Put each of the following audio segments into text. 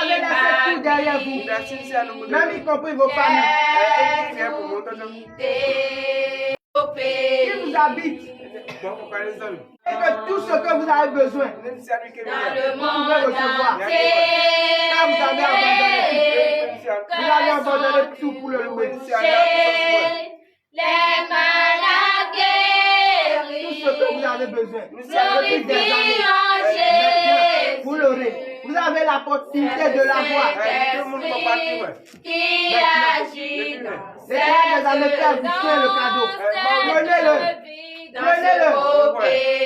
avez laissé tout derrière vous, même y compris vos familles, qui vous habitent, et que tout ce que vous avez besoin, vous pouvez recevoir. Car vous avez abandonné tout pour le louer. Tout ce que vous avez besoin, depuis des années, vous l'aurez. Vous avez la possibilité de l'avoir. L'éternel des armées vous fait le cadeau. Prenez-le. Prenez-le.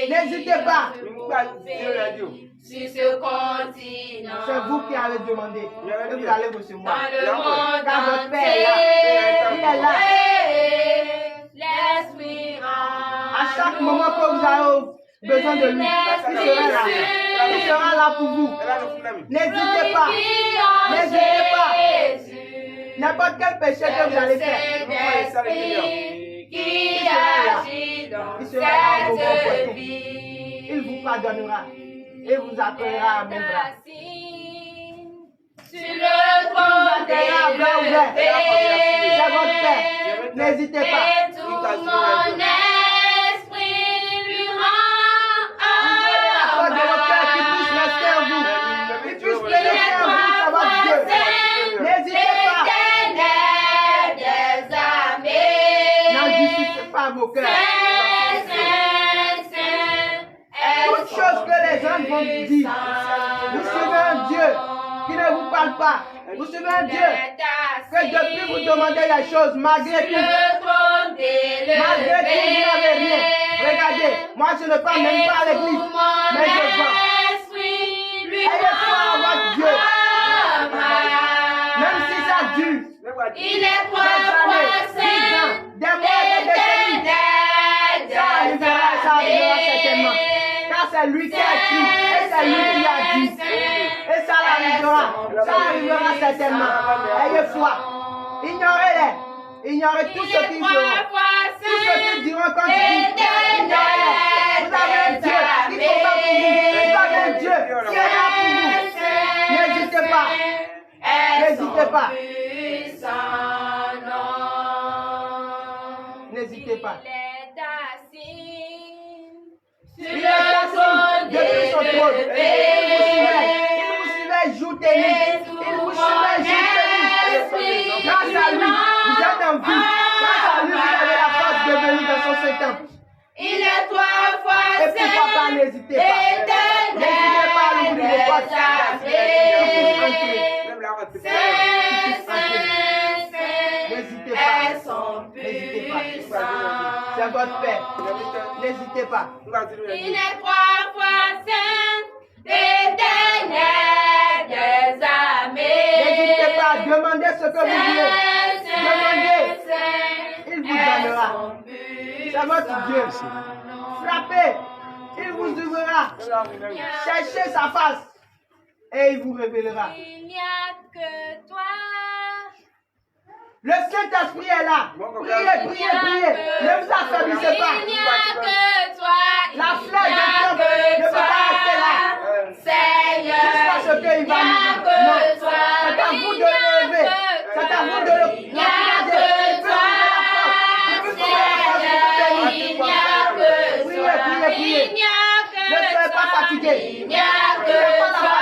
N'hésitez pas. Sur ce continent, c'est vous qui allez demander. Et vous allez recevoir. Car votre Père est là. Il est là. À chaque moment que vous avez besoin de lui, il sera là. Il sera là pour vous. N'hésitez pas. N'hésitez pas. N'importe quel péché que vous allez faire, il sera là vos propres. Il vous pardonnera et vous accueillera à mes bras. Sur le trône des ouvert. C'est votre Père. N'hésitez pas. Vos cœurs. Toutes choses que les hommes vont vous dire. Vous suivez un Dieu qui ne vous parle pas. Vous suivez un Dieu que depuis vous demandez les choses, malgré tout, vous n'avez rien. Regardez, moi je ne parle même pas à l'église, mais je vois. Ayez foi en votre Dieu. Même si ça dure. Il est croissant, des mois, des décennies. Ça arrivera certainement. Car c'est lui qui a dit, et c'est lui qui a dit. Et ça arrivera. Ça arrivera certainement. Ayez foi. Ignorez-les. Ignorez tout ce qu'ils diront. Tout ce qu'ils diront quand ils disent. Ignorez-les. Vous avez un Dieu qui combat pour vous. Vous avez un Dieu qui est là pour vous. N'hésitez pas. N'hésitez pas. N'hésitez pas. Il est assis depuis son trône. Il vous suivait jour et nuit. Il vous suivait jour et nuit. Grâce à lui, vous êtes en vie. Grâce à lui, vous avez la force de venir dans son septembre. Il est trois fois et pourquoi pas, n'hésitez pas. N'hésitez pas à l'ouvrir vos portes. N'hésitez pas. N'hésitez pas. C'est votre Père. N'hésitez pas. Il est trois fois saint, éternel des armées. N'hésitez pas. Demandez ce que vous voulez. Demandez. Il vous donnera. C'est votre Dieu. Frappez. Il vous ouvrira. Cherchez sa face. Et il vous révélera. Il n'y a que toi. Le Saint-Esprit est là. Priez, priez, priez. Ne vous affaiblissez pas. Il n'y a que toi. La fleur de Dieu ne peut pas rester là. Seigneur. Jusqu'à ce qu'il va nous. Non. C'est à vous de le lever. C'est à vous de le regarder. Priez, priez, priez. Ne soyez pas fatigués. Il n'y a que toi.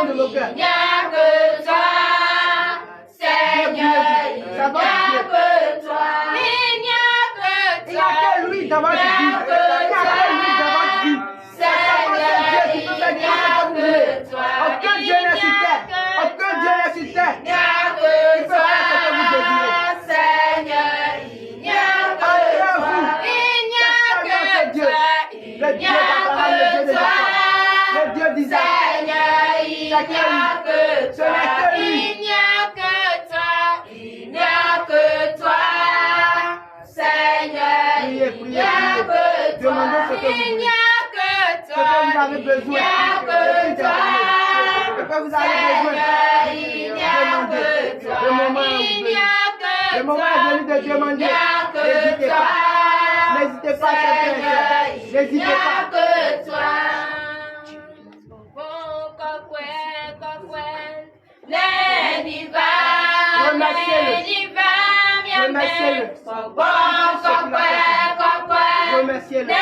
De nos cœurs. Il n'y a que toi, Seigneur. Il n'y a que toi. Il n'y a que toi. Il n'y a que lui dans votre vie. Il n'y a que lui dans votre vie. Seigneur, Dieu qui peut faire tout ce que vous voulez. Aucun Dieu n'est sur terre. Aucun Dieu n'est sur terre. Il n'y a que toi, Seigneur. Il n'y a que toi. Il n'y a que Dieu. Le Dieu d'Abraham, le Dieu de Jacob, le Dieu d'Isaac. Il n'y a que toi, il n'y a que toi, il n'y a que toi, Seigneur, il n'y a que toi, demandez ce que vous il n'y a que toi, ce que vous avez besoin, il n'y a que toi, ce que vous avez besoin, il n'y a Le moment est venu de demander. N'hésitez pas. N'hésitez pas, chers frères et sœurs. N'hésitez pas. Que toi. Remerciez-le. Remerciez-le.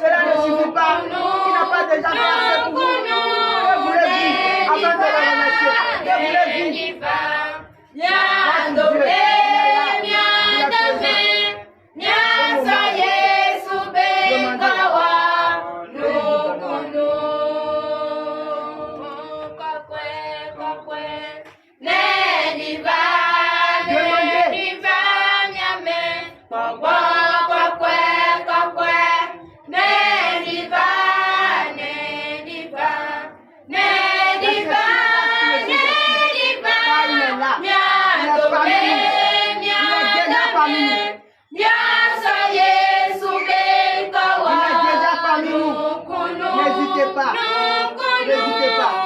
Cela ne suffit pas. Il n'a pas déjà fait pour vous. Que vous le dites avant de le remercier. Que vous le dites. N'hésitez pas. N'hésitez pas.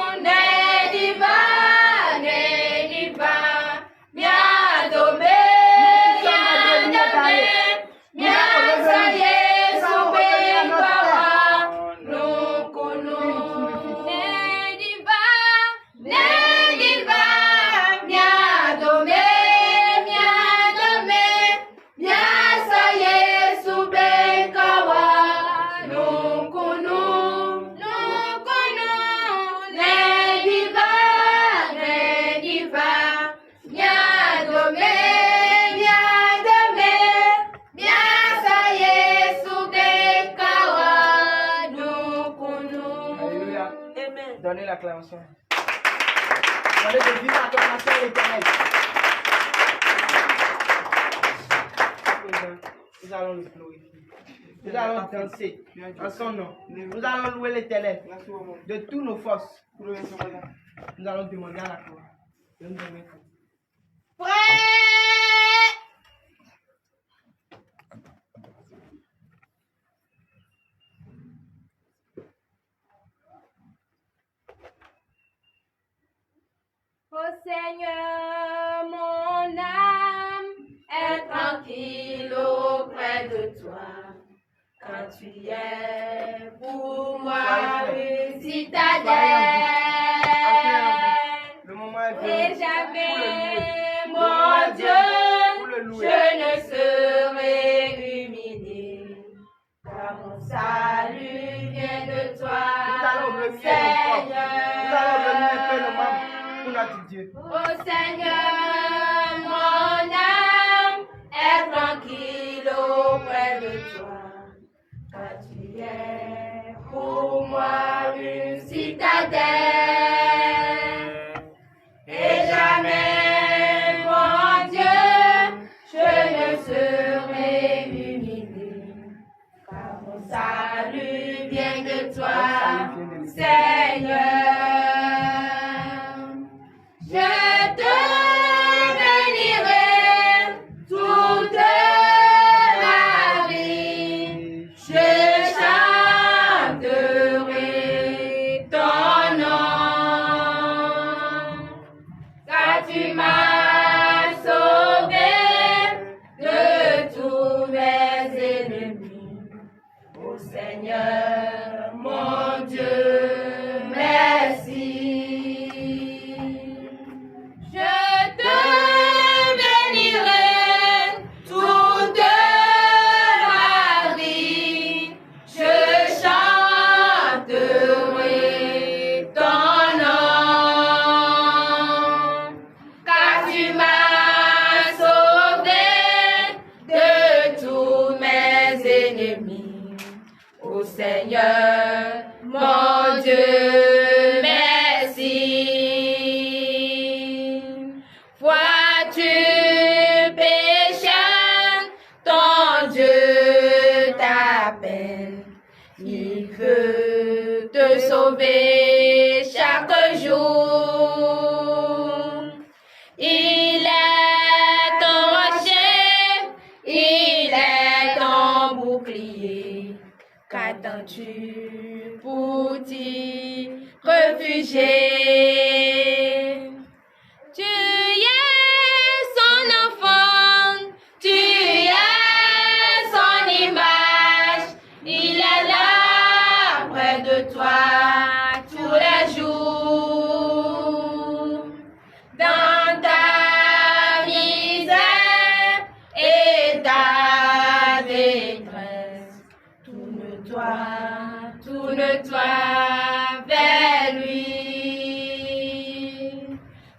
Donnez l'acclamation. Donnez de vive acclamation à l'Éternel. Nous allons le glorifier. Nous allons danser en son nom. Nous allons louer l'Éternel de toutes nos forces. Nous allons demander à la gloire de nous donner tout. Ô Seigneur, mon âme est tranquille auprès de toi, quand tu es pour moi une citadelle. Le moment est venu. Et jamais, mon Dieu, je ne serai humilié, car mon salut vient de toi, Seigneur. Nous allons venir faire le mal pour notre Dieu. Ô Seigneur, mon âme est tranquille auprès de toi, car tu es pour moi une citadelle. Et jamais, mon Dieu, je ne serai humilié, car mon salut vient de toi, Seigneur. Je te bénirai toute ma vie. Je chanterai ton nom, car tu m'as sauvé de tous mes ennemis. Ô Seigneur, mon Dieu, merci. Je te bénirai toute ma vie. Je chanterai ton nom, car viens-tu pour t'y réfugier? Tu es son enfant, tu es son image, il est là près de toi tous les jours. Dans ta misère et ta détresse, tourne-toi vers lui.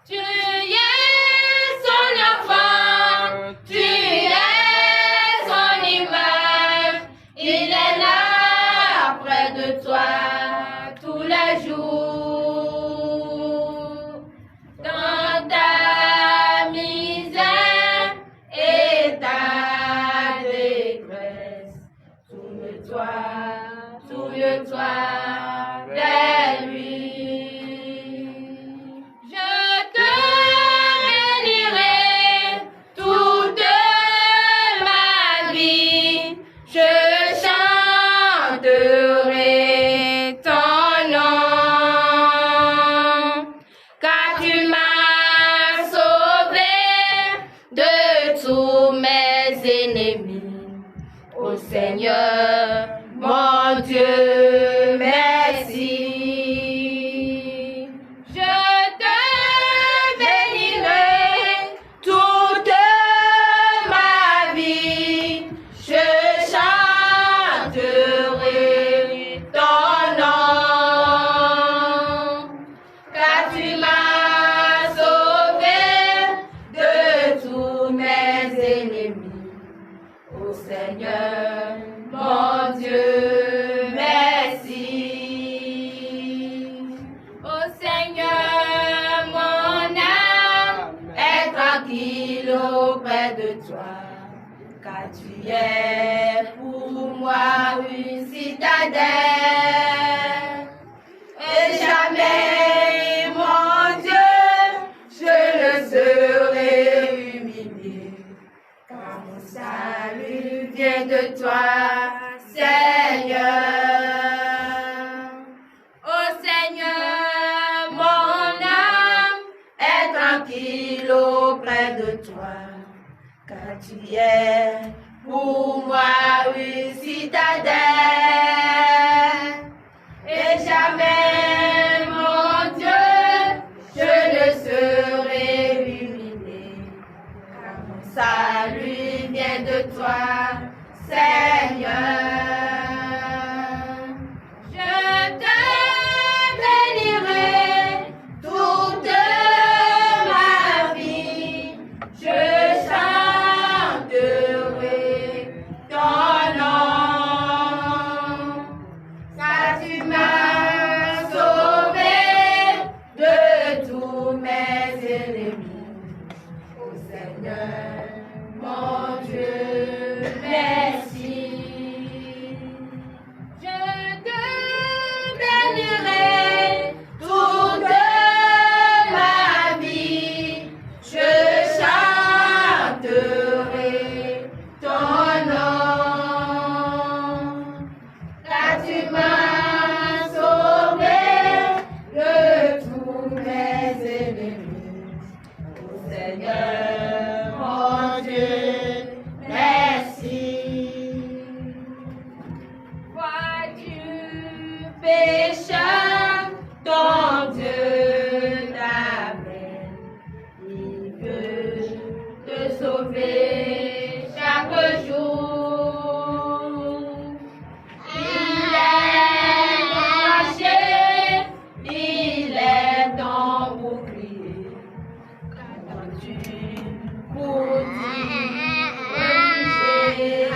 Tu es son enfant, tu es son image, il est là près de toi tous les jours. Dans ta misère et ta détresse, tourne-toi vers lui. Je te bénirai toute ma vie, je chanterai ton nom, car tu m'as sauvé de tous mes ennemis. Ô Seigneur, mon Dieu, merci. Je te bénirai toute ma vie, je chanterai ton nom, car tu m'as sauvé de tous mes ennemis. Ô Seigneur, mon Dieu, merci. Ô Seigneur, mon âme est tranquille auprès de toi, car tu es pour moi une citadelle. Et jamais, mon Dieu, je ne serai humilié, car mon salut vient de toi, Seigneur. Ô Seigneur, mon âme est tranquille auprès de toi, car tu es pour moi une citadelle. Et jamais, mon Dieu, je ne serai humilié, car mon salut vient de toi, Seigneur. Je te bénirai toute ma vie, je chanterai ton nom, car tu m'as sauvé de tous mes ennemis. Ô Seigneur, mon Dieu, merci. Je te bénirai toute ma vie, je chanterai ton nom, car tu m'as sauvé de tous mes ennemis. Ô Seigneur, mon Dieu, merci. Vois-tu, pécheur, ton Dieu t'appelle, il veut te sauver chaque jour. Il est caché, il est ton bouclier, qu'attends-tu pour t'y réfugier?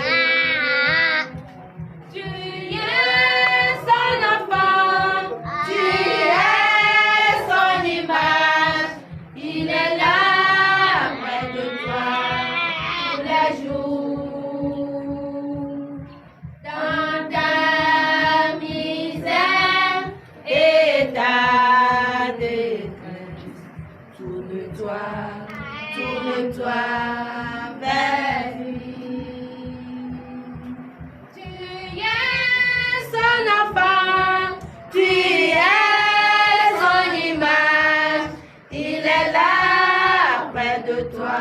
Tu es son enfant, tu es son image, il est là près de toi tous les jours. Dans ta misère et ta détresse, tourne-toi vers lui. Tu es son que toi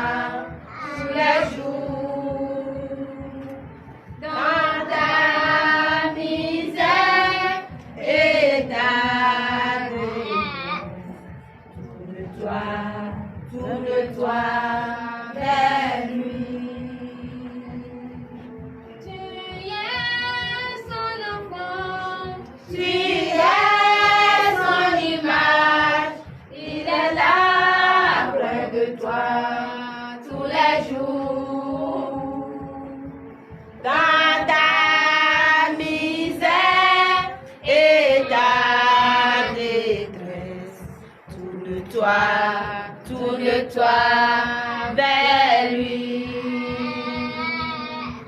tous les jours. Dans ta misère et ta détresse, tourne-toi vers lui. Tu es son enfant, tu es son image, il est là près de toi tous les jours. Dans ta misère et ta détresse, tourne-toi vers lui.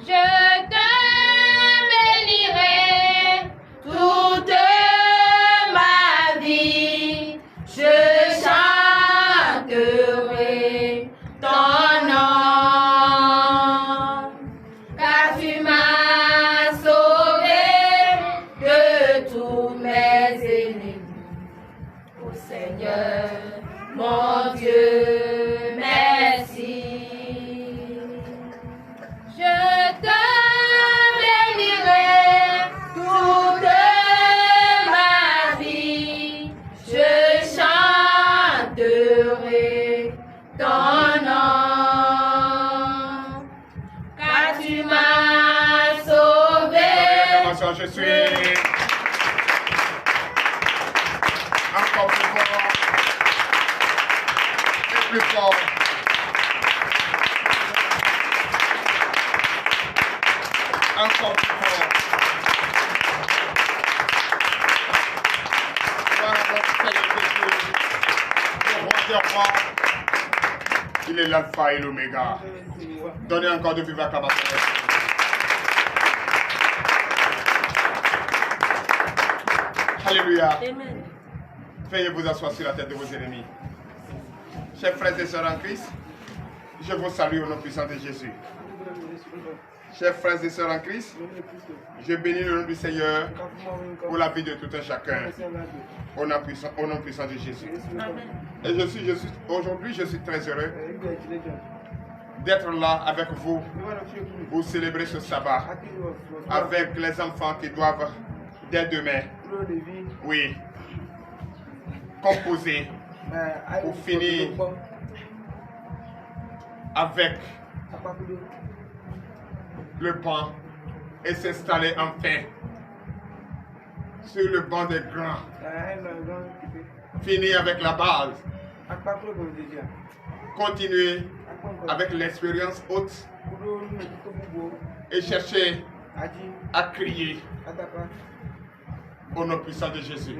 Je te bénirai toute ma vie, je chanterai ton nom, car tu m'as sauvé de tous mes ennemis. Ô Seigneur, mon Dieu, merci. Je te bénirai toute ma vie, je chanterai ton nom, car tu m'as sauvé. Je suis encore plus fort et plus fort. Encore plus fort. Voilà notre Seigneur Jésus, le roi des rois. Il est l'alpha et l'oméga. Donnez encore de vive acclamation. Alléluia. Amen. Veuillez vous asseoir sur la tête de vos ennemis. Chers frères et sœurs en Christ, je vous salue au nom puissant de Jésus. Chers frères et sœurs en Christ, je bénis le nom du Seigneur pour la vie de tout un chacun au nom puissant de Jésus. Et aujourd'hui, je suis très heureux d'être là avec vous pour célébrer ce sabbat avec les enfants qui doivent dès demain, oui, composer pour finir avec le banc et s'installer enfin sur le banc des grands. Finir avec la base. Continuer avec l'expérience haute et chercher à crier au nom puissant de Jésus.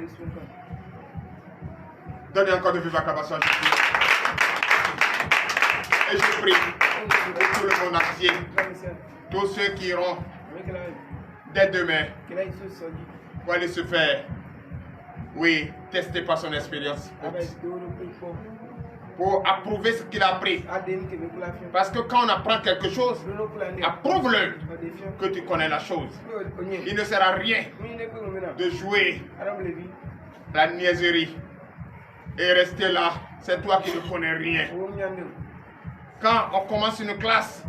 Donnez encore de vive acclamation à Jésus. Et je prie pour tout le monde entier, tous ceux qui iront dès demain pour aller se faire, oui, tester par son expérience, pour approuver ce qu'il a appris. Parce que quand on apprend quelque chose, approuve-le que tu connais la chose. Il ne sert à rien de jouer la niaiserie et rester là. C'est toi qui ne connais rien. Quand on commence une classe,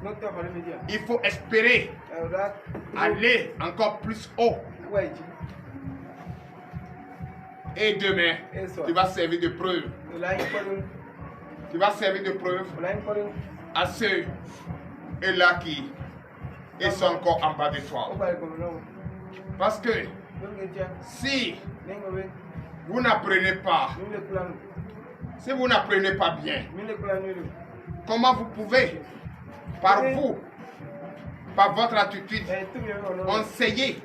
il faut espérer aller encore plus haut. Et demain, tu vas servir de preuve. Tu vas servir de preuve à ceux et là qui sont encore en bas de toi. Parce que si vous n'apprenez pas, si vous n'apprenez pas bien, comment vous pouvez, par vous, par votre attitude, conseiller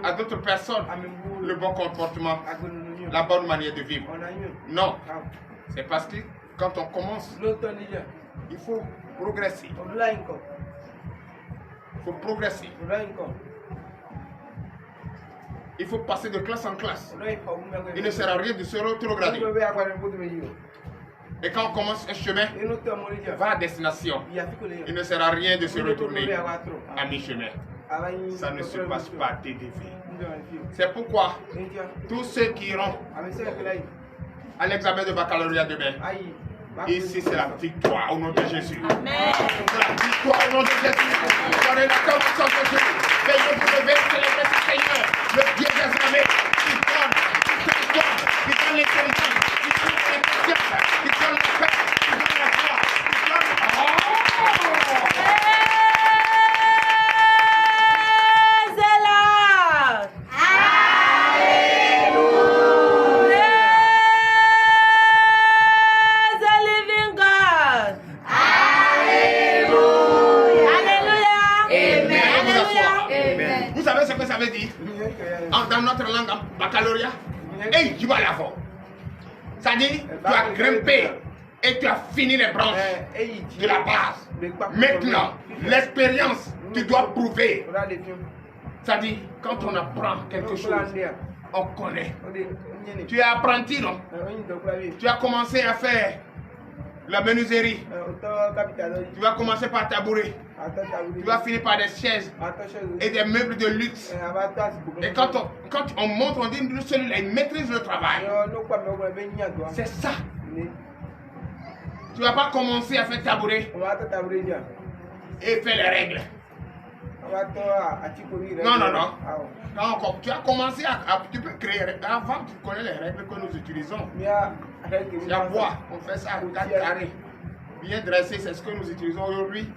à d'autres personnes le bon comportement, la bonne manière de vivre? Non, c'est parce que quand on commence, il faut progresser. Il faut progresser. Il faut passer de classe en classe. Il ne sert à rien de se rétrograder. Et quand on commence un chemin, va à destination. Il ne sert à rien de se retourner à mi-chemin. Ça ne se passe pas TDV. C'est pourquoi tous ceux qui iront à l'examen de baccalauréat demain, Ici, c'est la victoire au nom de Jésus. Amen. C'est la victoire au nom de Jésus. Donnez la commençant de Dieu. Veillez pour lever, célébrer ce Seigneur, le Dieu des armées, qui donne l'intelligence, qui donne la confiance, qui donne la paix, qui donne la foi, qui donne... Ça veut dire dans notre langue baccalauréat, et tu vas l'avant. Ça dit, tu as grimpé et tu as fini les branches de la base. Maintenant, l'expérience, tu dois prouver. Ça dit, quand on apprend quelque chose, on connaît. Tu es apprenti, non? Tu as commencé à faire la menuiserie. Tu vas commencer par tabouret. Tu vas finir par des chaises et des meubles de luxe. Et quand on montre, on dit celui-là, il maîtrise le travail. C'est ça. Tu ne vas pas commencer à faire tabouret et faire les règles. Non, non, non. Quand tu as commencé tu peux créer. Avant, tu connais les règles que nous utilisons. Il y a bois, on fait ça, 4 carrés. Bien dressé, c'est ce que nous utilisons aujourd'hui.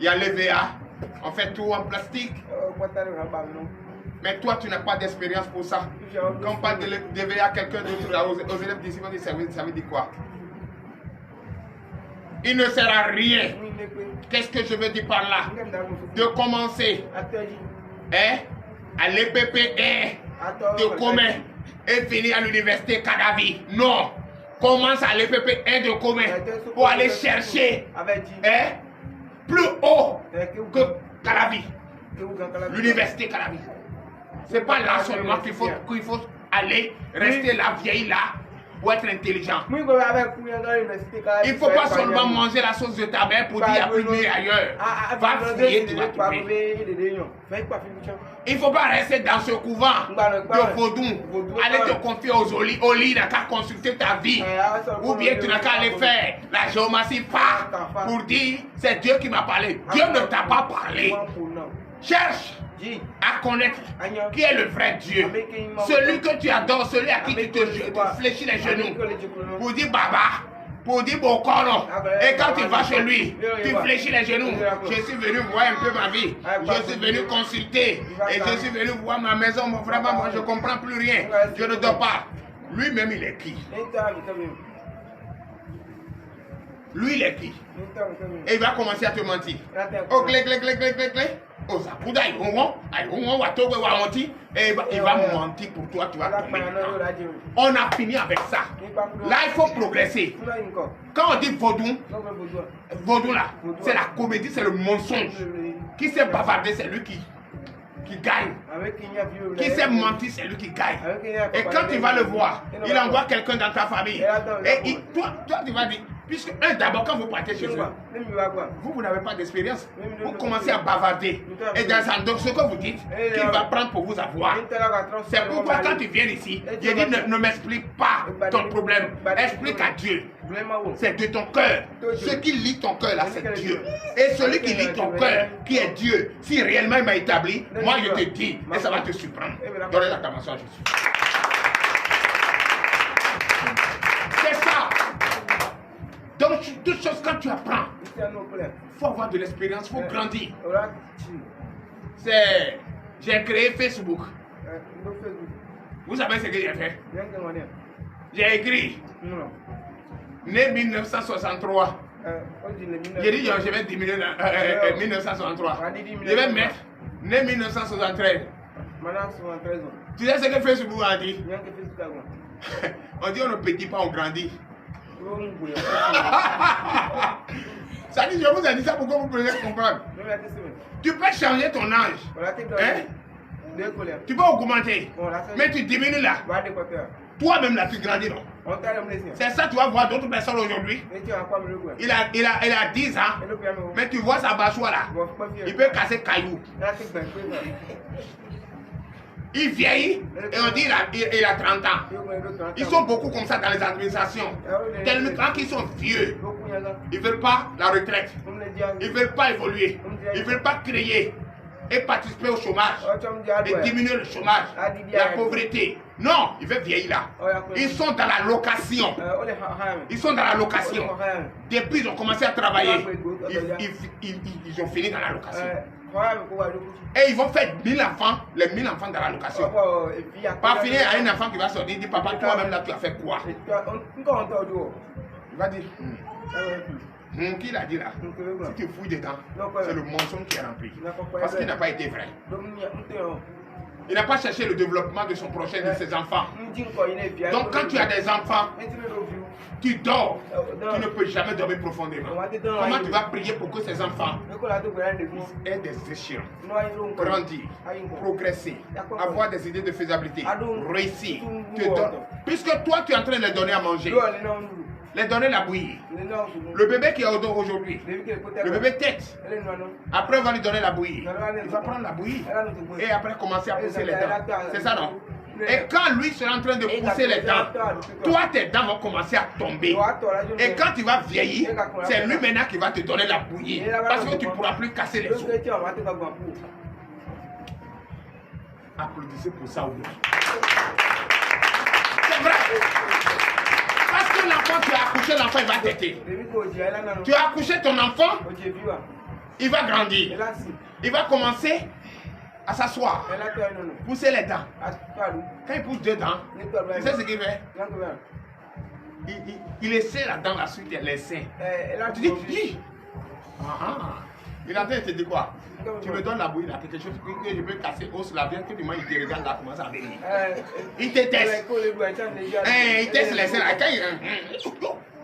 Il y a l'EVA, on fait tout en plastique. Mais toi, tu n'as pas d'expérience pour ça. Quand on parle de l'EVA, quelqu'un d'autre, aux élèves d'ici, ça veut dire quoi? Il ne sert à rien. Qu'est-ce que je veux dire par là? De commencer à l'EPP1 de commun et finir à l'université Cadavi. Non. Commence à l'EPP1 de commun pour aller chercher plus haut que Calavi. L'université Calavi. C'est pas là seulement qu'il faut aller rester la vieille là pour être intelligent. Il ne faut pas seulement manger la sauce de ta mère pour dire qu'il y a plus mieux ailleurs. Va fouiller, tu vas trouver. Il ne faut pas rester dans ce couvent de Vaudou. Aller te confier au lit, n'a qu'à consulter ta vie. Ou bien tu n'as qu'à aller faire la géomatie pas pour dire c'est Dieu qui m'a parlé. Dieu ne t'a pas parlé. Cherche à connaître qui est le vrai Dieu. Celui que tu adores, celui à qui tu te fléchis les genoux. Pour dire Baba, pour dire Bokono. Et quand tu vas chez lui, tu fléchis les genoux. Je suis venu voir un peu ma vie. Je suis venu consulter. Et je suis venu voir ma maison. Vraiment, moi je ne comprends plus rien. Je ne dors pas. Lui-même, il est qui? Lui, il est qui? Et il va commencer à te mentir. Oh, clé. Oh, ça coude, il va mentir pour toi, tu vas tomber. On a fini avec ça. Là, il faut progresser. Quand on dit vaudou là, c'est la comédie, c'est le mensonge. Qui s'est bavardé, c'est lui qui gagne. Qui s'est menti, c'est lui qui gagne. Et quand tu vas le voir, il envoie quelqu'un dans ta famille. Et toi, tu vas dire, puisque d'abord, quand vous partez chez eux, vous n'avez pas d'expérience. Vous commencez à bavarder. Et dans ce que vous dites, qu'il va prendre pour vous avoir. C'est pourquoi quand tu viens ici, je dis ne m'explique pas ton problème. Explique à Dieu. C'est de ton cœur. Ce qui lit ton cœur là, c'est Dieu. Et celui qui lit ton cœur, qui est Dieu, si réellement il m'a établi, moi je te dis, et ça va te surprendre. Donnez l'acclamation à Jésus. C'est ça. Donc, toutes choses quand tu apprends, il faut avoir de l'expérience, il faut grandir. J'ai créé Facebook. Vous savez ce que j'ai fait? J'ai écrit né 1963. J'ai dit je vais diminuer 1963. Je vais mettre né 1973. Tu sais ce que Facebook a dit? On dit on ne petit pas, on grandit. Ça dit, je vous ai dit ça pour que vous puissiez comprendre. Tu peux changer ton âge. Tu peux augmenter. Mais tu diminues là. Toi-même là, tu grandis non. C'est ça, tu vas voir d'autres personnes aujourd'hui. Il a 10 ans. Mais tu vois sa mâchoire là. Il peut casser caillou. Il vieillit et on dit il a 30 ans. Ils sont beaucoup comme ça dans les administrations. Tellement quand ils sont vieux, ils ne veulent pas la retraite. Ils ne veulent pas évoluer. Ils ne veulent pas créer et participer au chômage. Et diminuer le chômage, la pauvreté. Non, ils veulent vieillir là. Ils sont dans la location. Ils sont dans la location. Depuis ils ont commencé à travailler, ils ont fini dans la location. Et ils vont faire 1000 enfants, les 1000 enfants dans la location. Pas finir à un enfant qui va sortir, dit papa, toi-même là, tu as fait quoi? Il va dire, qui l'a dit là? Si tu fouilles dedans, c'est le mensonge qui est rempli. Parce qu'il n'a pas été vrai. Il n'a pas cherché le développement de son prochain, de ses enfants. Donc quand tu as des enfants, tu dors, tu ne peux jamais dormir profondément. Comment tu vas prier pour que ces enfants aient des échelons, grandir, progresser, avoir des idées de faisabilité, réussir, te donner. Puisque toi tu es en train de les donner à manger, les donner la bouillie. Le bébé qui est au dos aujourd'hui, le bébé tête. Après on va lui donner la bouillie. Il va prendre la bouillie et après commencer à pousser les dents. C'est ça non? Et quand lui sera en train de pousser les dents, toi tes dents vont commencer à tomber. Et quand tu vas vieillir, c'est lui maintenant qui va te donner la bouillie. Parce que tu ne pourras plus casser les os. Applaudissez pour ça aujourd'hui. C'est vrai. Parce que l'enfant, tu as accouché, l'enfant il va têter. Tu as accouché ton enfant, il va grandir. Il va commencer à s'asseoir, pousser les dents. Quand il pousse deux dents, tu sais ce qu'il fait? Il essaie la dent, la suite, il essaie. Tu dis, il est en train de te dire quoi? Tu me donnes la bouillie là, quelque chose que je peux casser, os la viande, que du moins il te regarde là, commence à venir. Il te teste. Il teste les seins là. Quand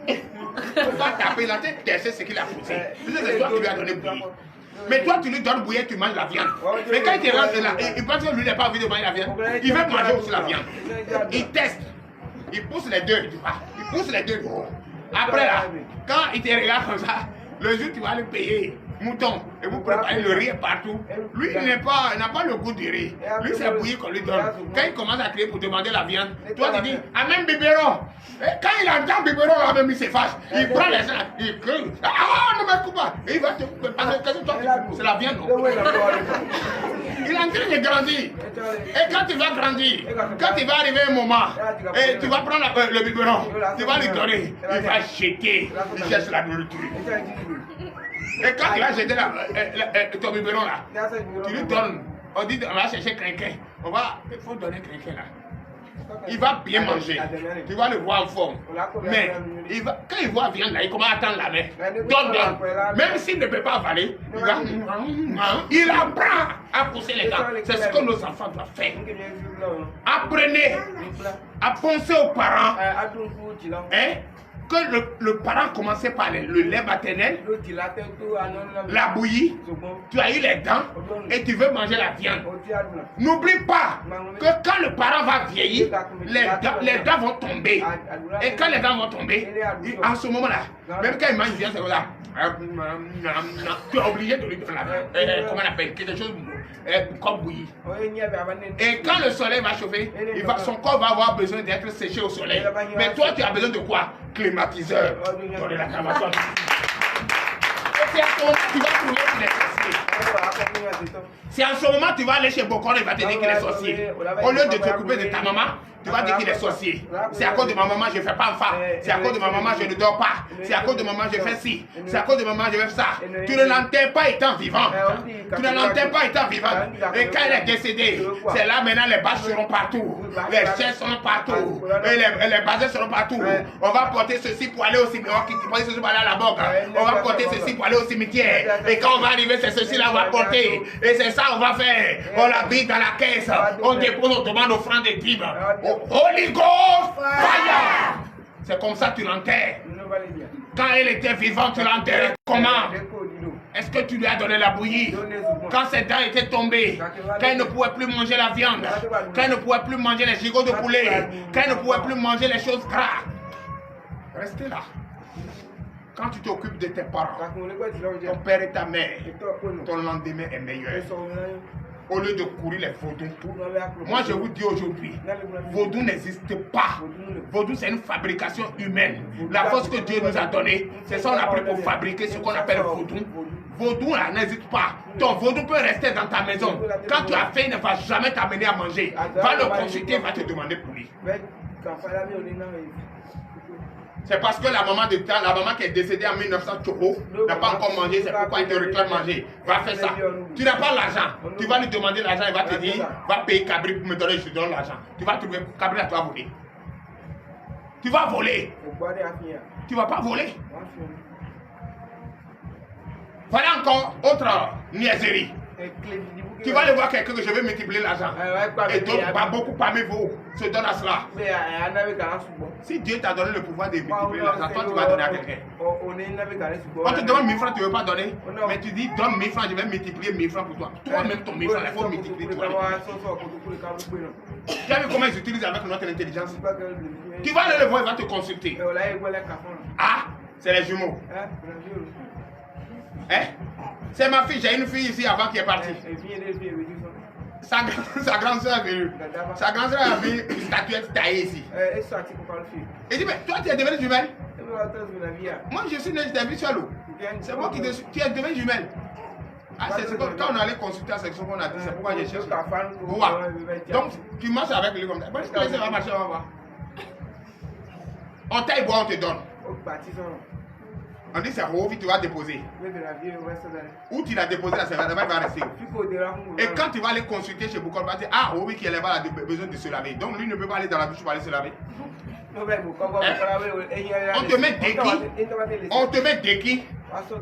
il va taper là, tu testes ce qu'il a poussé. C'est toi qui lui as donné bouillie. Mais toi, tu lui donnes bouillie, tu manges la viande. Mais quand il te rentre là, il pense que lui n'a pas envie de manger la viande. Il veut manger aussi la viande. Il teste. Il pousse les deux du bas. Il pousse les deux du haut. Après là, quand il te regarde comme ça, le jour tu vas le payer. Mouton, et vous préparez le riz partout. Lui, il n'a pas le goût du riz. Lui, c'est bouilli qu'on lui donne. Quand il commence à crier pour demander la viande, toi, tu dis, ah, même biberon. Et quand il entend biberon, là, même il se fâche. Il prend les gens, il crie, ah, ne me coupe pas. Et il va te couper. Parce que toi, c'est la viande, non? Il est en train de grandir. Et quand il va grandir, quand il va arriver un moment, et tu vas prendre le biberon, tu vas lui donner, il va jeter, il cherche la nourriture. Et quand il va jeter ton biberon là, tu lui donnes, on dit on va chercher quelqu'un, il faut donner quelqu'un là. Il va bien manger, tu vas le voir en forme. Mais quand il voit viande là, il commence à attendre la main. Donne. Même s'il ne peut pas avaler, il apprend à pousser les dents. C'est ce que nos enfants doivent faire. Apprenez à penser aux parents. Que le parent commençait par le lait maternel, la bouillie, tu as eu les dents et tu veux manger la viande. N'oublie pas que quand le parent va vieillir, les dents vont tomber. Et quand les dents vont tomber, en ce moment-là, même quand il mange une viande, c'est comme ça. Tu es obligé de lui donner la viande. Comment on appelle? Quelque chose comme bouillie. Et quand le soleil va chauffer, son corps va avoir besoin d'être séché au soleil. Mais toi, tu as besoin de quoi? Climatiseur. Donner la cravation. Et c'est à ce moment tu vas trouver qu'il est sorcier. C'est en ce moment tu vas aller chez Bokor et il va te dire qu'il est sorcier. Au lieu de t'occuper de ta maman, tu vas dire qu'il est sorcier. C'est à cause de ma maman, je ne fais pas enfant. C'est à cause de ma maman, je ne dors pas. C'est à cause de ma maman, je fais ci. C'est à cause de ma maman, je fais ça. Tu ne l'enterres pas étant vivant. Tu ne l'enterres pas étant vivant. Et quand elle est décédée, c'est là maintenant les bâches seront partout. Les chaises seront partout. Et les basins seront partout. On va porter ceci pour aller au cimetière. Ceci pour aller à la banque. On va porter ceci pour aller au cimetière. Et quand on va arriver, c'est ceci là on va porter. Et c'est ça on va faire. On l'habille dans la caisse. On dépose, on demande offrande des tribes. Holy Ghost fire! C'est comme ça que tu l'enterres. Quand elle était vivante, tu l'enterrais comment? Est-ce que tu lui as donné la bouillie? Quand ses dents étaient tombées, quand elle ne pouvait plus manger la viande, quand elle ne pouvait plus manger les gigots de poulet, quand elle ne pouvait plus manger les choses grasses, restez là. Quand tu t'occupes de tes parents, ton père et ta mère, ton lendemain est meilleur. au lieu de courir les vaudous. Moi, je vous dis aujourd'hui, vaudou n'existe pas. Vaudou, c'est une fabrication humaine. La force que Dieu nous a donnée, c'est ça qu'on a pris pour fabriquer ce qu'on appelle vaudou. Vaudou n'existe pas. Ton vaudou peut rester dans ta maison. Quand tu as faim, il ne va jamais t'amener à manger. Va le consulter, va te demander pour lui. C'est parce que la maman qui est décédée en 1900 n'a pas encore mangé, c'est pourquoi il te réclame manger. Va faire ça. Tu n'as pas l'argent. Tu vas lui demander l'argent, il va te dire, va payer Cabri pour me donner, je te donne l'argent. Tu vas trouver Cabri à toi voler. Tu vas voler. Tu ne vas pas voler. Voilà encore autre niaiserie. Tu vas aller voir quelqu'un que je vais multiplier l'argent. Et donc, pas beaucoup parmi vous se donnent à cela. Si Dieu t'a donné le pouvoir de multiplier l'argent, toi tu vas donner à quelqu'un. On te demande 1000 francs, tu ne veux pas donner. Mais tu dis, donne 1000 francs, je vais multiplier 1000 francs pour toi. Toi-même, ton 1000 francs, il faut multiplier toi. Tu as vu comment ils utilisent avec notre intelligence? Tu vas aller le voir, il va te consulter. Ah, c'est les jumeaux. Hein? C'est ma fille, j'ai une fille ici avant qui est partie. Sa grande soeur est venue. Sa grande soeur a vu une statuette taillée ici. Il dit, mais toi tu es devenue jumelle? Moi je suis né, je t'ai vu seul. C'est moi qui tu es devenue jumelle. Ah, c'est quand on allait consulter la section qu'on a dit, c'est pourquoi j'ai cherché. Donc tu marches avec lui comme ça. Est-ce que ça va marcher, on va voir. On taille bois, on te donne. On dit c'est Rovi, tu vas déposer. Où tu l'as déposé, là, il va rester. Et quand tu vas aller consulter chez Boucol, tu vas dire, ah, Rovi qui est là-bas a besoin de se laver. Donc lui ne peut pas aller dans la douche pour aller se laver. On te met des qui? On te met des qui?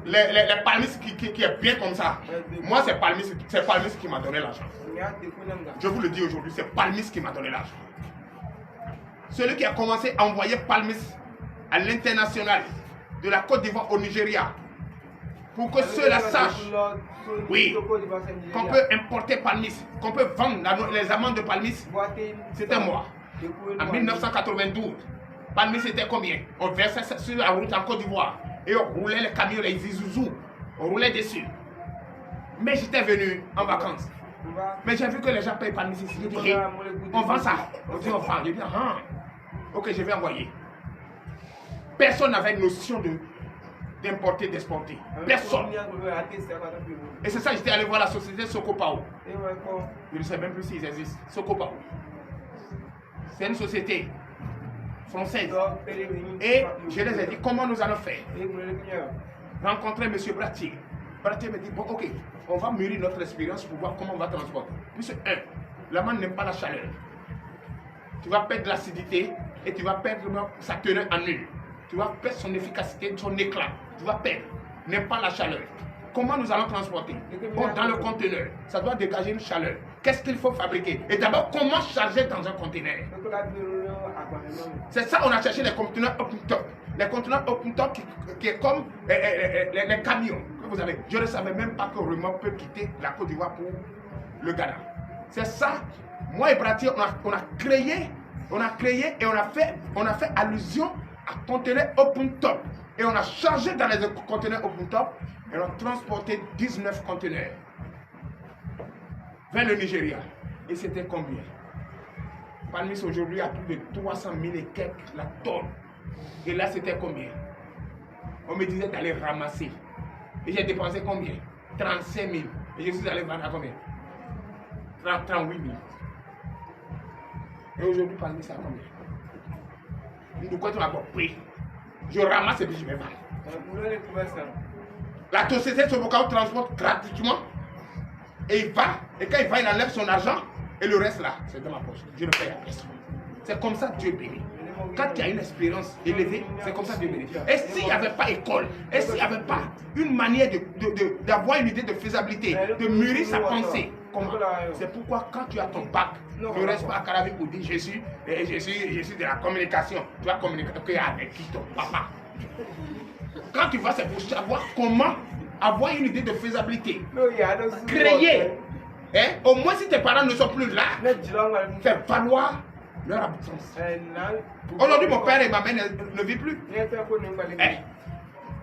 Les palmistes qui est bien comme ça. Moi, c'est palmiste qui m'a donné l'argent. Je vous le dis aujourd'hui, c'est palmiste qui m'a donné l'argent. Celui qui a commencé à envoyer palmiste à l'international, de la Côte d'Ivoire au Nigeria, pour que ceux-là sachent, oui, qu'on peut importer palmis, qu'on peut vendre les amandes de palmis, c'était moi. En 1992, palmis c'était combien? On versait ça sur la route en Côte d'Ivoire et on roulait les camions, les Isuzu, on roulait dessus. Mais j'étais venu en vacances. Mais j'ai vu que les gens payent palmis ici. J'ai dit, hey, on vend ça. On dit, on vend. J'ai dit, ah, ok, je vais envoyer. Personne n'avait notion d'importer, d'exporter. Personne. Et c'est ça, j'étais allé voir la société Sokopao. Je ne sais même plus s'ils existent. Sokopao. C'est une société française. Et je les ai dit, comment nous allons faire? Rencontrer M. Bratier. Bratier me dit, bon, ok, on va mûrir notre expérience pour voir comment on va transporter. Puisque, la manne n'aime pas la chaleur. Tu vas perdre l'acidité et tu vas perdre sa teneur en huile. Tu vas perdre son efficacité, son éclat. Tu vas perdre. N'aime pas la chaleur. Comment nous allons transporter? Bon, dans le conteneur, ça doit dégager une chaleur. Qu'est-ce qu'il faut fabriquer? Et d'abord, comment charger dans un conteneur? C'est ça, on a cherché les conteneurs open top. Les conteneurs open top qui est comme les camions que vous avez. Je ne savais même pas que Remorque peut quitter la Côte d'Ivoire pour le Ghana. C'est ça. Moi et Bratier, on a créé et on a fait allusion à conteneurs open top. Et on a chargé dans les conteneurs open top et on a transporté 19 conteneurs vers le Nigeria. Et c'était combien? Palmis aujourd'hui à plus de 300 000 et quelques la tonne. Et là c'était combien? On me disait d'aller ramasser. Et j'ai dépensé combien? 35 000. Et je suis allé vendre à combien? 38 000. Et aujourd'hui, Palmis c'est à combien? De quoi tu m'as compris? Je ramasse et puis je vais vendre. La société Sokopao transporte gratuitement. Et il va. Et quand il va, il enlève son argent. Et le reste là, c'est dans ma poche. Je ne paye à personne. C'est comme ça que Dieu bénit. Quand il y a une expérience élevée, c'est comme ça que Dieu bénit. Et s'il n'y avait pas école, et s'il n'y avait pas une manière d'avoir une idée de faisabilité, de mûrir sa pensée, comment? C'est pourquoi quand tu as ton bac, ne reste pas à Caravi pour dire je suis de la communication. Tu vas communiquer avec qui? Ton papa. Quand tu vas, c'est pour savoir comment avoir une idée de faisabilité. Créer. Hein? Au moins si tes parents ne sont plus là, faire valoir leur absence. Aujourd'hui, mon père et ma mère ne vivent plus. Hein?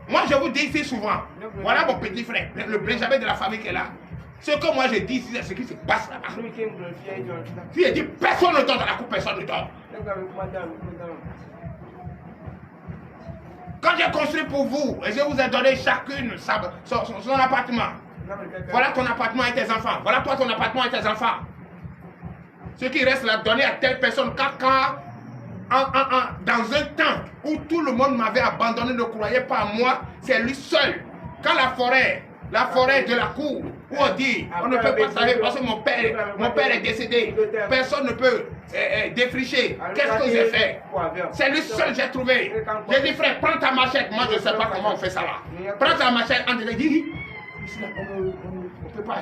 Moi, je vous dis ici souvent, voilà mon petit frère, le Benjamin de la famille qui est là. Ce que moi je dis, c'est ce qui se passe là-bas. Si je dis personne ne dort dans la cour, personne ne dort. Quand j'ai construit pour vous, et je vous ai donné chacune son appartement. Voilà ton appartement et tes enfants. Voilà toi ton appartement et tes enfants. Ce qui reste là, donner à telle personne, dans un temps où tout le monde m'avait abandonné, ne croyait pas à moi, c'est lui seul. Quand la forêt de la cour, où on dit, on ne peut pas savoir parce que mon père est décédé, personne ne peut défricher. Qu'est-ce que j'ai fait? C'est lui seul que j'ai trouvé. J'ai dit, frère, prends ta machette. Moi, je ne sais pas comment on fait ça là. Prends ta machette. On dit, on ne peut pas.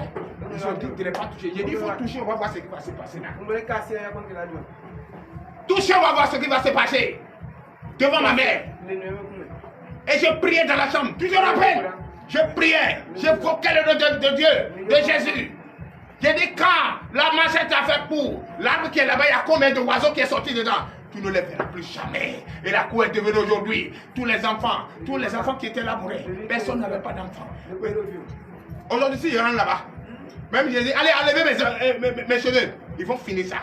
Ils ont dit, tu n'es pas touché. J'ai dit, il faut toucher, on va voir ce qui va se passer là. Toucher, on va voir ce qui va se passer. Devant ma mère. Et je priais dans la chambre. Tu te rappelles? Je priais. J'évoquais le nom de Dieu, de Jésus. J'ai dit, quand la machette a fait pour l'arbre qui est là-bas, il y a combien de oiseaux qui est sorti dedans? Tu ne les verras plus jamais. Et la cour est devenue aujourd'hui. Tous les enfants qui étaient là mouraient. Personne n'avait pas d'enfants. Aujourd'hui, si je rentre là-bas, même j'ai dit, allez, enlevez mes cheveux. Ils vont finir ça.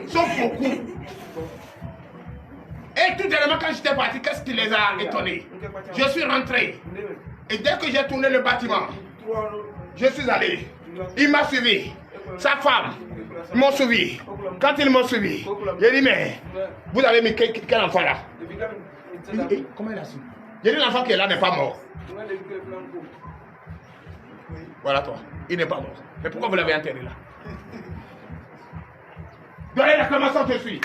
Sauf beaucoup. Et tout dernièrement, quand j'étais parti, qu'est-ce qui les a étonnés? Je suis rentré. Et dès que j'ai tourné le bâtiment, je suis allé. Il m'a suivi. Sa femme m'ont suivi. Quand ils m'ont suivi, j'ai dit, mais vous avez mis quel enfant là? Comment il a su? J'ai dit, l'enfant qui est là n'est pas mort. Voilà toi, il n'est pas mort. Mais pourquoi vous l'avez enterré là? Donnez l'acclamation, je suis.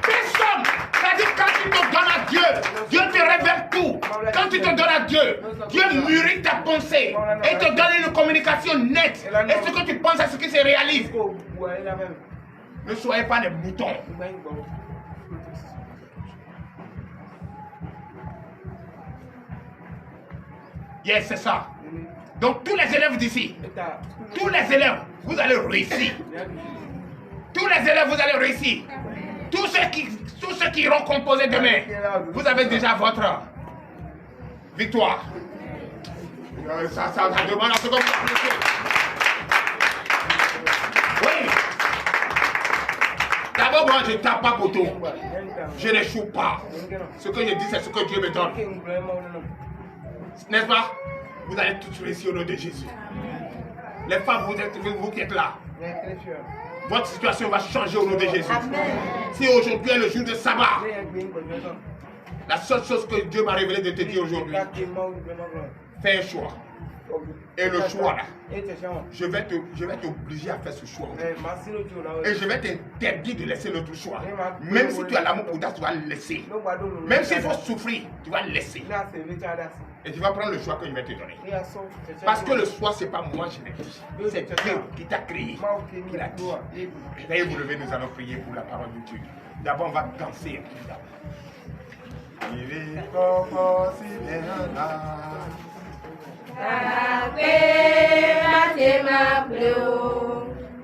Personne! C'est-à-dire quand tu te donnes à Dieu, Dieu te révèle tout. Quand tu te donnes à Dieu, Dieu mûrit ta pensée et te donne une communication nette. Et ce que tu penses à ce qui se réalise. Ne soyez pas des moutons. Yes, c'est ça. Donc tous les élèves d'ici, tous les élèves, vous allez réussir. Tous les élèves, vous allez réussir. Tous ceux qui iront composer demain, vous avez déjà votre victoire. Ça demande à ce que vous applaudissez. Oui. D'abord, moi, je ne tape pas poteau. Je n'échoue pas. Ce que je dis, c'est ce que Dieu me donne. N'est-ce pas? Vous allez tous réussir au nom de Jésus. Les femmes, vous qui êtes là. Votre situation va changer au nom de Jésus. Si aujourd'hui est le jour de sabbat, la seule chose que Dieu m'a révélé de te dire aujourd'hui, fais un choix. Et le choix là, je vais t'obliger à faire ce choix. Et je vais t'interdire de laisser l'autre choix. Même si tu as l'amour pour toi, tu vas le laisser. Même s'il faut souffrir, tu vas le laisser. Et tu vas prendre le choix que je vais te donner. Parce que le choix, ce n'est pas moi, je l'ai dit. C'est Dieu qui t'a créé, qui l'a dit. Veuillez vous lever, nous allons prier pour la parole de Dieu. D'abord, on va danser.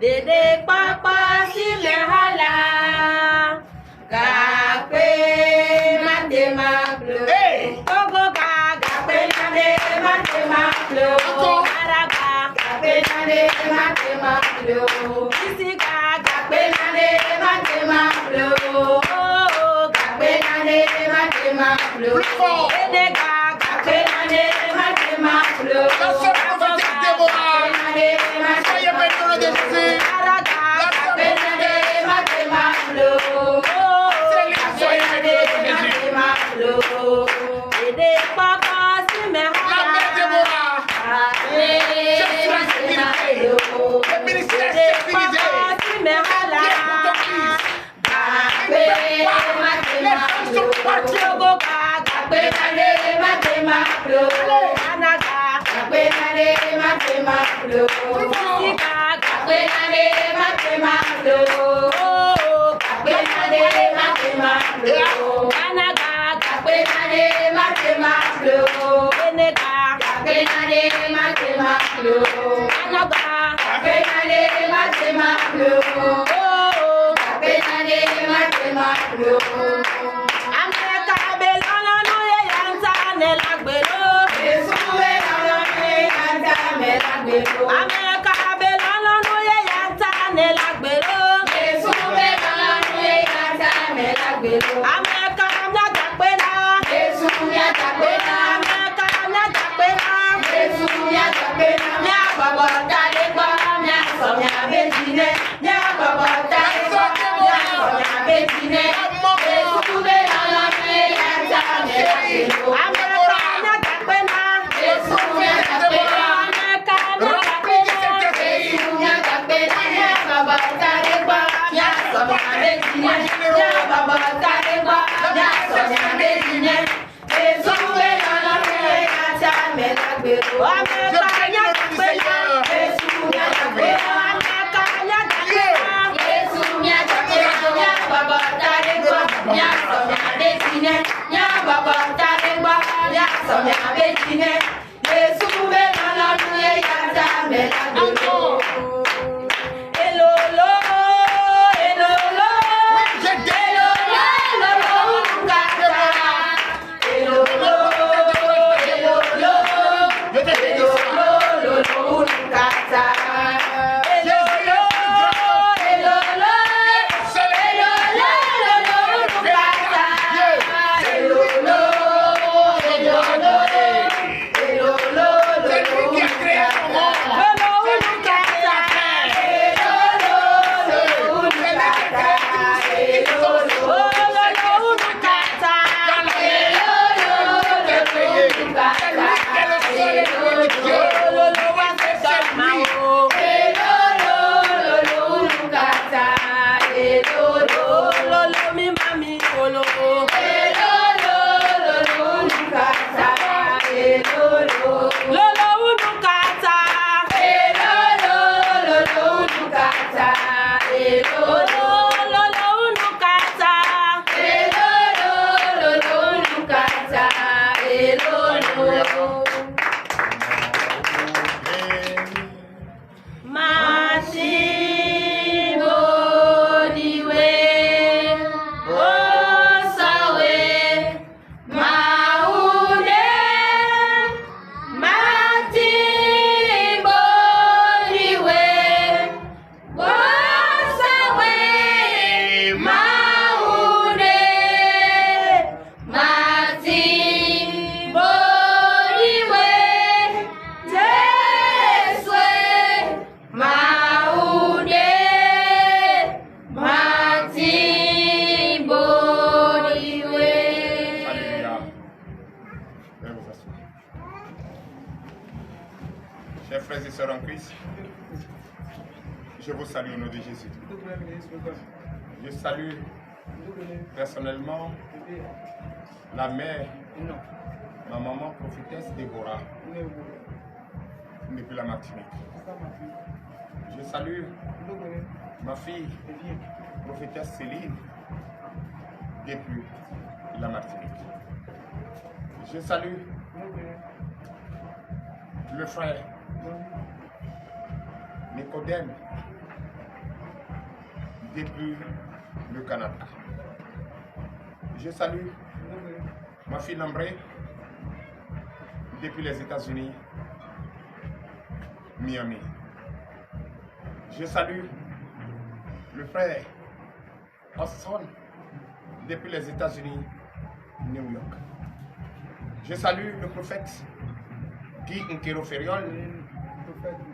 Dede papa si le hala, kakwe mate maplo. Ogo kakwe nade mate maplo. Araga kakwe nade mate maplo. Isika kakwe nade mate maplo. Kakwe nade mate maplo. Dede kakwe nade mate maplo. Soyez bénis au nom de Jésus. America Chers frères et sœurs en Christ, je vous salue au nom de Jésus. Je salue personnellement la mère, ma maman prophétesse Déborah, depuis la Martinique. Je salue ma fille, prophétesse Céline, depuis la Martinique. Je salue le frère Nicodème, depuis le Canada. Je salue ma fille Lambré, depuis les États-Unis, Miami. Je salue le frère Austin, depuis les États-Unis, New York. Je salue le prophète Guy Nkero Feriol,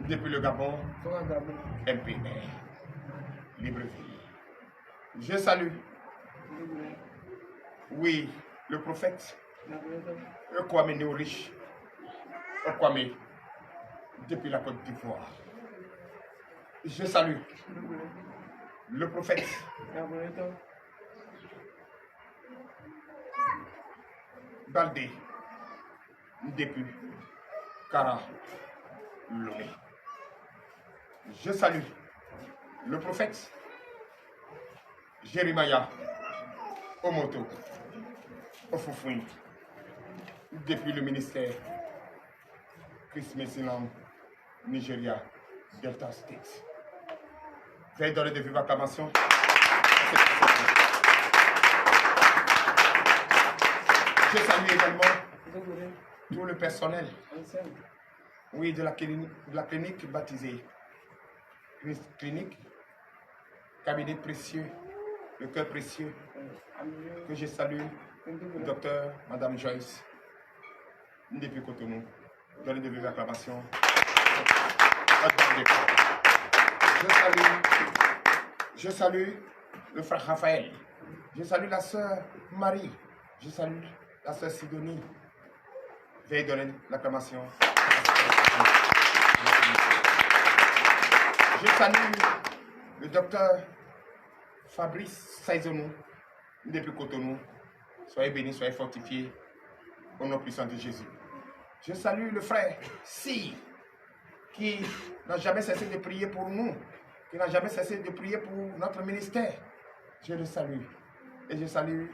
depuis le Gabon, MPR, Libreville. Je salue, oui, le prophète Kwame Néorich, Kwame, depuis la Côte d'Ivoire. Je salue le prophète Baldé, depuis Kara Lomé. Je salue le prophète Jérémia Omoto Ofufouin, depuis le ministère Chris Messinan, Nigeria, Delta State. Veuillez donner de vives acclamations. Je salue également tout le personnel, oui, de la clinique baptisée, clinique, cabinet précieux, le cœur précieux, Que je salue le docteur, Madame Joyce, depuis Cotonou. Donnez de vives acclamations. Je salue le frère Raphaël. Je salue la sœur Marie. Je salue la sœur Sidonie. Veuillez donner l'acclamation. Je salue le docteur Fabrice Saizonou, depuis Cotonou. Soyez bénis, soyez fortifiés au nom puissant de Jésus. Je salue le frère Si, qui n'a jamais cessé de prier pour nous, qui n'a jamais cessé de prier pour notre ministère. Je le salue. Et je salue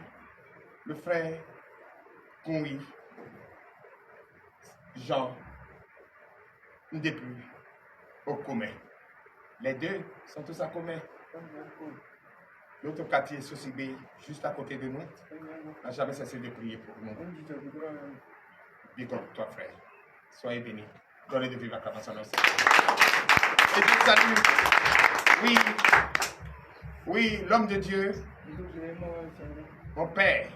le frère Koui, Jean, depuis au commun. Les deux sont tous à commun. L'autre quartier, Sosibé, juste à côté de nous, n'a jamais cessé de prier pour nous. Dis-toi, toi, frère, soyez bénis. Donnez de vivre acclamation. Et je salue, oui, l'homme de Dieu, mon père.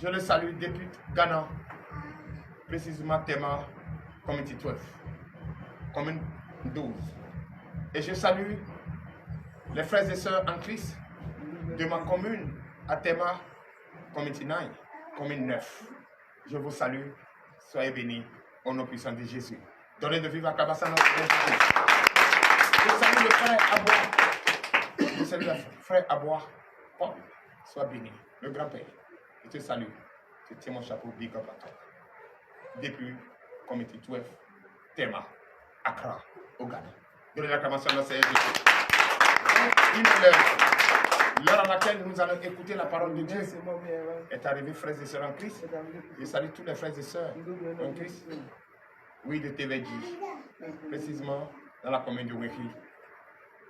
Je le salue depuis Ghana, précisément Tema, Community 12, commune 12. Et je salue les frères et sœurs en Christ de ma commune à Tema, Community 9, commune 9. Je vous salue, soyez bénis au nom puissant de Jésus. Donnez de vivre acclamation à notre Jésus. Je salue le frère Abois. Je salue le frère Abois. Paul, sois béni. Le grand-père, je te salue. Je tiens mon chapeau big up à toi. Depuis Comité 12, Tema, Accra, au Ghana. Donnez l'acclamation à notre Seigneur Jésus. L'heure à laquelle nous allons écouter la parole de Dieu est arrivée, frères et sœurs en Christ. Je salue tous les frères et sœurs en Christ. Oui, de TVJ, précisément dans la commune de Winfrey.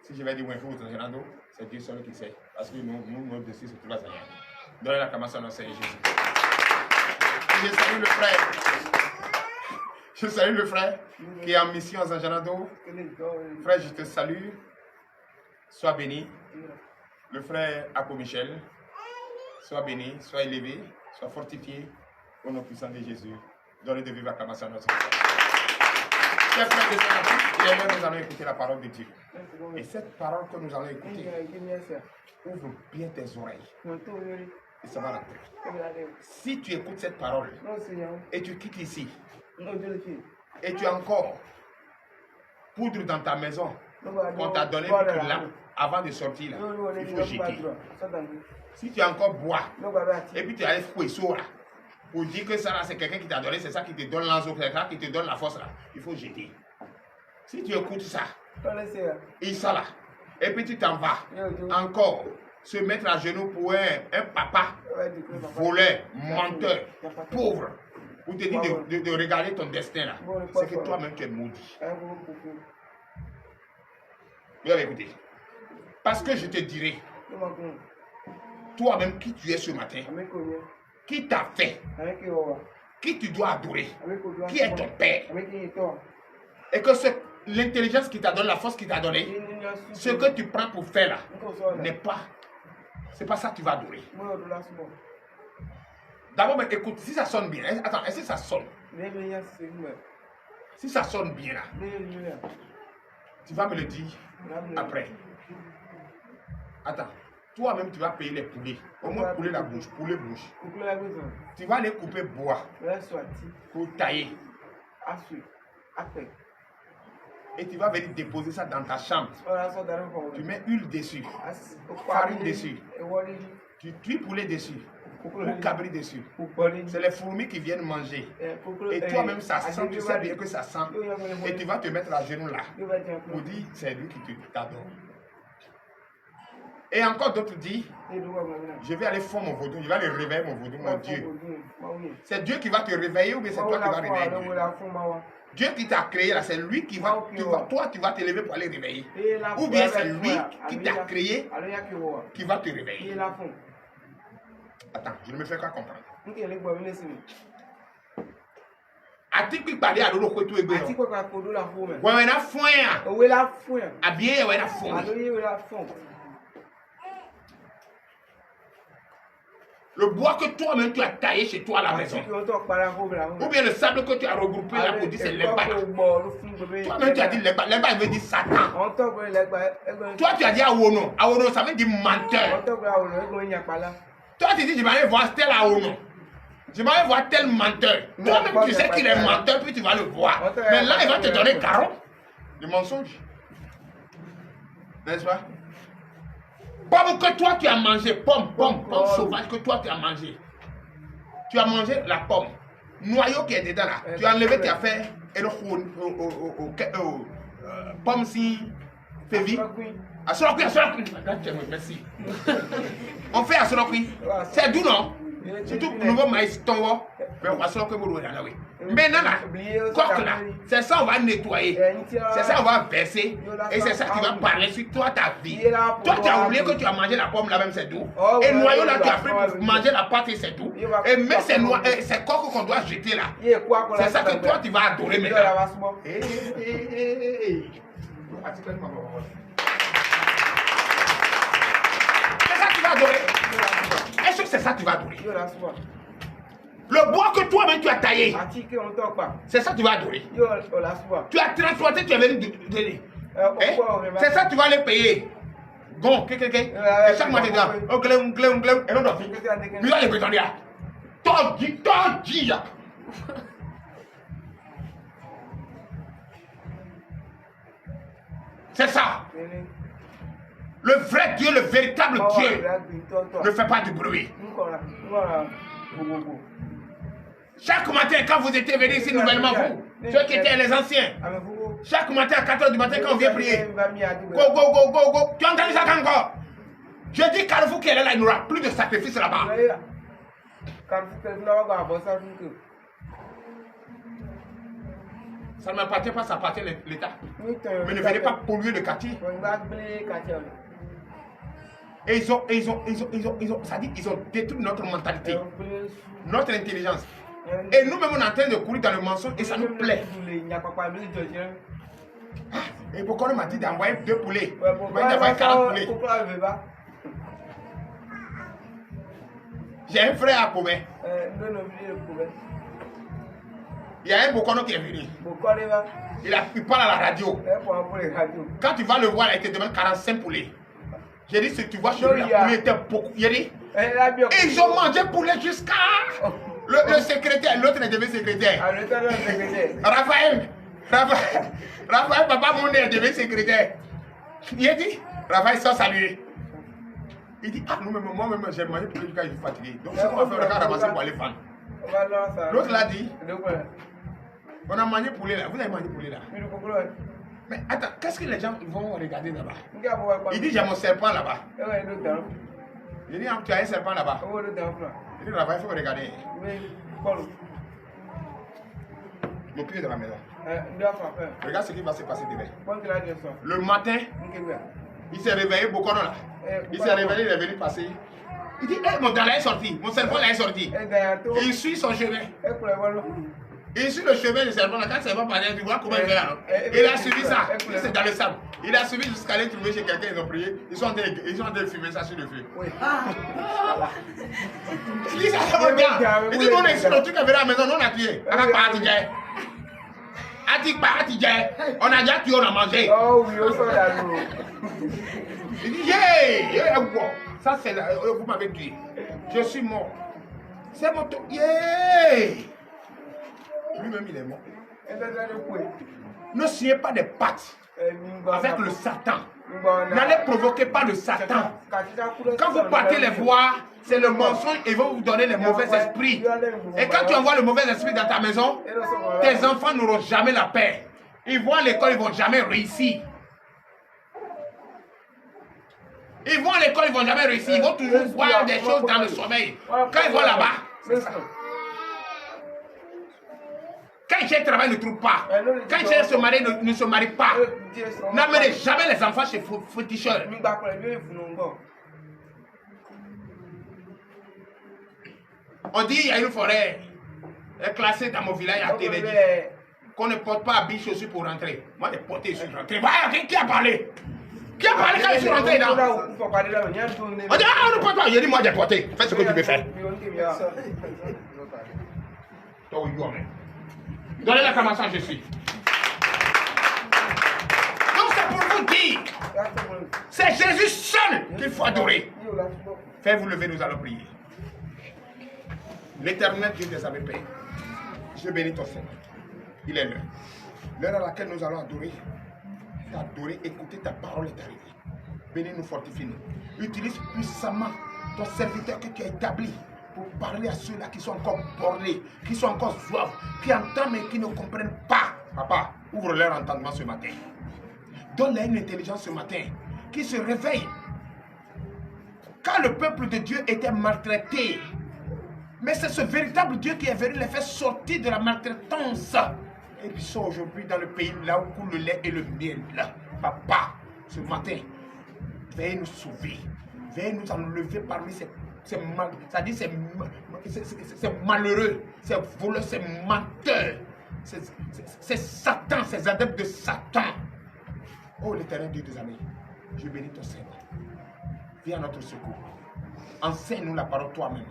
Si je vais dire Winfrey ou Tangerando, c'est Dieu seul qui sait. Parce que nous, notre dessus, c'est tout la Seigneur. Donnez l'acclamation à notre Seigneur Jésus. Je salue le frère. Je salue le frère qui est en mission à Zanjanado. Frère, je te salue. Sois béni. Le frère Apo Michel. Sois béni, sois élevé, sois fortifié au nom puissant de Jésus. Donnez de vivre acclamation à notre Seigneur. Chers frères et sœurs, il est l'heure nous allons écouter la parole de Dieu. Et cette parole que nous allons écouter, ouvre bien tes oreilles. Et ça va rentrer. Si tu écoutes cette parole et tu quittes ici, et tu as encore poudre dans ta maison qu'on t'a donné là, avant de sortir, là, il faut jeter. Si tu as encore bois, et puis tu as fouet là, pour dire que ça là c'est quelqu'un qui t'a donné, c'est ça qui te donne l'anzo, c'est ça qui te donne la force là, il faut jeter. Si tu écoutes ça, et ça là, et puis tu t'en vas, encore se mettre à genoux pour un papa voleur, menteur, pauvre, pour te dire de regarder ton destin là, c'est que toi-même tu es maudit. Vous avez écouté. Parce que je te dirai, toi-même qui tu es ce matin, qui t'a fait, qui tu dois adorer, qui est ton père, et que l'intelligence qui t'a donné, la force qui t'a donné, ce que tu prends pour faire là, n'est pas, c'est pas ça que tu vas adorer. D'abord, écoute, si ça sonne bien, attends, est-ce que ça sonne? Si ça sonne bien là, tu vas me le dire après. Attends, toi-même tu vas payer les poulets. Au moins poulet la bouche, poulet bouche. Tu vas aller couper bois pour tailler. Et tu vas venir déposer ça dans ta chambre. Tu mets huile dessus, farine dessus, tu tues poulet dessus, ou cabri dessus. C'est les fourmis qui viennent manger. Et toi-même ça sent, tu sais bien que ça sent. Et tu vas te mettre à genoux là pour dire c'est lui qui t'adore. Et encore d'autres disent, je vais aller faire mon vaudou, je vais aller réveiller mon vaudou, mon Dieu. C'est Dieu qui va te réveiller ou bien c'est toi qui vas réveiller Dieu? Dieu qui t'a créé là, c'est lui qui va, toi tu vas te lever pour aller réveiller. Ou bien c'est lui qui t'a créé qui va te réveiller. Attends, je ne me fais pas comprendre. Ati parler à l'eau tout ébé. Ati quoi kodo la fou mais. Ouais na foin. Ouais la foin. Abie ouais na foin. Le bois que toi-même tu as taillé chez toi à la maison. Ou bien le sable que tu as regroupé là pour dire c'est l'emba. Toi-même tu as dit l'emba. L'emba veut dire Satan. Toi tu as dit Awono. Awono ça veut dire menteur. Toi tu dis je vais aller voir tel Awono. Je vais aller voir tel menteur. Toi-même tu sais qu'il est menteur puis tu vas le voir. Mais là il va te donner caron. Le mensonge. N'est-ce pas? Pomme que toi tu as mangé, pomme sauvage que toi tu as mangé. Tu as mangé la pomme. Noyau qui est dedans là. Tu as enlevé, tu as fait pomme si févi. Asolokui. Merci. On fait asolokui. C'est doux non? Surtout pour le nouveau maïs tongo. Mais on va asolokui pour le oui. Maintenant là, coque là, c'est ça on va nettoyer. C'est ça on va verser. Et c'est ça qui va parler sur toi, ta vie. Toi tu as oublié que tu as mangé la pomme là même, c'est tout. Et le noyau là tu as pris pour manger la pâte et c'est tout. Et même ces coques qu'on doit jeter là. C'est ça que toi tu vas adorer maintenant. C'est ça que tu vas adorer. Est-ce que c'est ça que tu vas adorer? Le bois que toi-même tu as taillé, c'est ça que tu vas adorer. Tu as transporté, tu es venu donner. C'est ça que tu vas aller payer. Gon, et chaque mois tu dis, oh, glem, et non, non, tu vas les bétonner. Tordi. C'est ça. Le vrai Dieu, le véritable Dieu, ne fait pas de bruit. Chaque matin, quand vous étiez venus ici nouvellement, vous, ceux qui étaient les anciens, chaque matin à 4 h du matin, quand on vient prier, go. Tu as entendu ça encore? Je dis Carrefour qui est là, il n'y aura plus de sacrifice là-bas. Ça ne m'appartient pas, ça appartient à l'État. Mais ne venez pas polluer le quartier. Et ils ont détruit notre mentalité, notre intelligence. Et nous-mêmes, on est en train de courir dans le mensonge et ça nous plaît. Et pourquoi on m'a dit d'envoyer 2 poulets? Il m'a dit d'envoyer 40 poulets. J'ai un frère à Poubet. Il y a un Bokono qui est venu. Il parle à la radio. Quand tu vas le voir, il te demande 45 poulets. J'ai dit, si tu vois chez lui, la poulet était beaucoup. Il a dit, et ils ont mangé poulet jusqu'à. Le secrétaire, l'autre est devenu secrétaire. Raphaël, papa, mon est devenu secrétaire. Il a dit, Raphaël sans saluer. Il dit, ah, moi-même, j'ai mangé poulet jusqu'à je suis fatigué. Donc, ce qu'on va faire, on va ramasser pour aller vendre. L'autre l'a dit, on a mangé poulet là. Vous avez mangé poulet là? Mais attends, qu'est-ce que les gens vont regarder là-bas? Il dit, j'ai mon serpent là-bas. Il dit, tu as un serpent là-bas. Il dit, là-bas, il faut regarder. Mon pied est dans la maison. Regarde ce qui va se passer demain. Le matin, il s'est réveillé, Bokono là. Il s'est réveillé, il est venu passer. Il dit, mon gars là est sorti, mon serpent là est sorti. Et il suit son chemin. Et sur le chemin du serpent, quand le serpent parlait, tu vois comment il fait là, non? Il a suivi ça, c'est dans le sable. Il a suivi jusqu'à aller trouver chez quelqu'un, ils ont prié, ils sont en train de fumer ça sur le feu. Il dit ça, mon gars. Il dit, on est sur le truc, on est à la maison, on a tué. On a déjà tué, on a mangé. Oh oui, on s'en a l'eau. Il dit, yeah, ça c'est là, vous m'avez tué. Je suis mort. C'est mon tour, yeah. Lui-même, il est mort. Ne signez pas des pactes avec le Satan. N'allez provoquer pas le Satan. Quand vous partez les voir, c'est le mensonge et ils vont vous donner les mauvais esprits. Et quand tu envoies le mauvais esprit dans ta maison, tes enfants n'auront jamais la paix. Ils vont à l'école, ils ne vont jamais réussir. Ils vont à l'école, ils ne vont jamais réussir. Ils vont toujours voir des choses dans le sommeil. Quand ils vont là-bas, c'est ça. Quand ils travaillent, ne trouvent pas. Quand ils se marient, ne se marient pas. N'amenez jamais les enfants chez féticheurs. On dit qu'il y a une forêt classée dans mon village à Télédi. Qu'on ne porte pas habits chaussures pour rentrer. Moi, je porte les chaussures pour rentrer. Voilà, qui a parlé? Qui a parlé quand je suis rentré là? On dit, ah, on ne porte pas. J'ai dit, moi, j'ai porté. Fais ce que tu veux faire. Donnez l'acclamation, je suis. Donc, c'est pour vous dire, c'est Jésus seul qu'il faut adorer. Faites-vous lever, nous allons prier. L'éternel Dieu des armées paix. Je bénis ton Seigneur. Il est l'heure. L'heure à laquelle nous allons adorer. T'adorer, écouter ta parole est arrivée. Bénis-nous, fortifie-nous. Utilise puissamment ton serviteur que tu as établi pour parler à ceux-là qui sont encore bornés, qui sont encore soifs, qui entendent mais qui ne comprennent pas. Papa, ouvre leur entendement ce matin. Donne-leur une intelligence ce matin, qui se réveille. Quand le peuple de Dieu était maltraité, mais c'est ce véritable Dieu qui est venu les faire sortir de la maltraitance. Et ils sont aujourd'hui dans le pays là où coule le lait et le miel. Là. Papa, ce matin, veuillez nous sauver. Veuillez nous enlever parmi ces malheureux, ces voleurs, ces menteurs. C'est Satan, ces adeptes de Satan. Oh l'Éternel Dieu des armées, je bénis ton Seigneur. Viens à notre secours. Enseigne-nous la parole toi-même.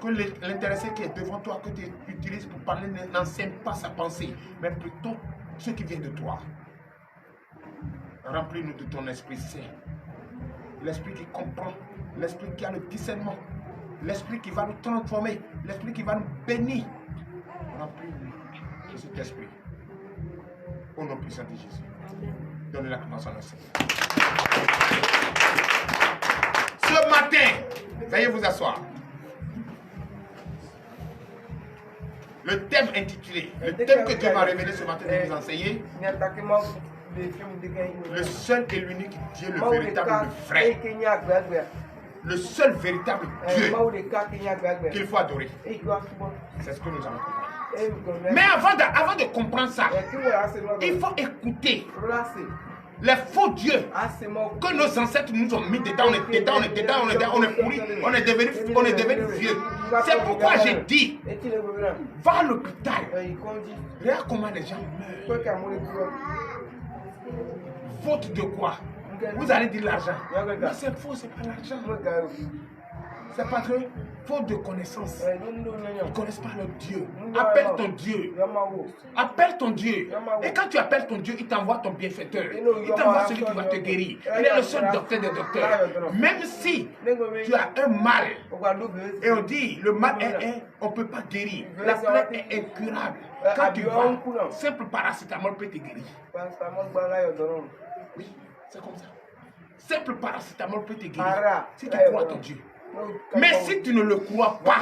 Que l'intéressé qui est devant toi, que tu utilises pour parler, n'enseigne pas sa pensée, mais plutôt ce qui vient de toi. Remplis-nous de ton Esprit Saint. L'Esprit qui comprend, l'Esprit qui a le discernement, l'Esprit qui va nous transformer, l'Esprit qui va nous bénir. Remplis-nous de cet Esprit. Au nom puissant de Jésus. Donnez la commence à notre Seigneur. Ce matin, veuillez vous asseoir. Le thème intitulé, le thème que Dieu m'a révélé ce matin de vous enseigner, le seul et l'unique Dieu, le véritable vrai, le seul véritable Dieu qu'il faut adorer. C'est ce que nous allons comprendre. Mais avant de comprendre ça, il faut écouter les faux dieux que nos ancêtres nous ont mis dedans. On est pourri, on est devenu vieux. C'est pourquoi j'ai dit, va à l'hôpital. Regarde comment les gens meurent. Faute de quoi? Vous allez dire l'argent. Mais c'est faux, c'est pas l'argent. C'est parce que faute de connaissance. Ils ne connaissent pas leur Dieu. Appelle ton Dieu. Appelle ton Dieu. Et quand tu appelles ton Dieu, il t'envoie ton bienfaiteur. Il t'envoie celui qui va te guérir. Il est le seul docteur des docteurs. Même si tu as un mal, et on dit, le mal on ne peut pas guérir. La plaie est incurable. Quand tu vas, simple paracétamol peut te guérir. Oui, c'est comme ça. Simple paracétamol peut te guérir. Si tu crois ton Dieu. Mais si tu ne le crois pas,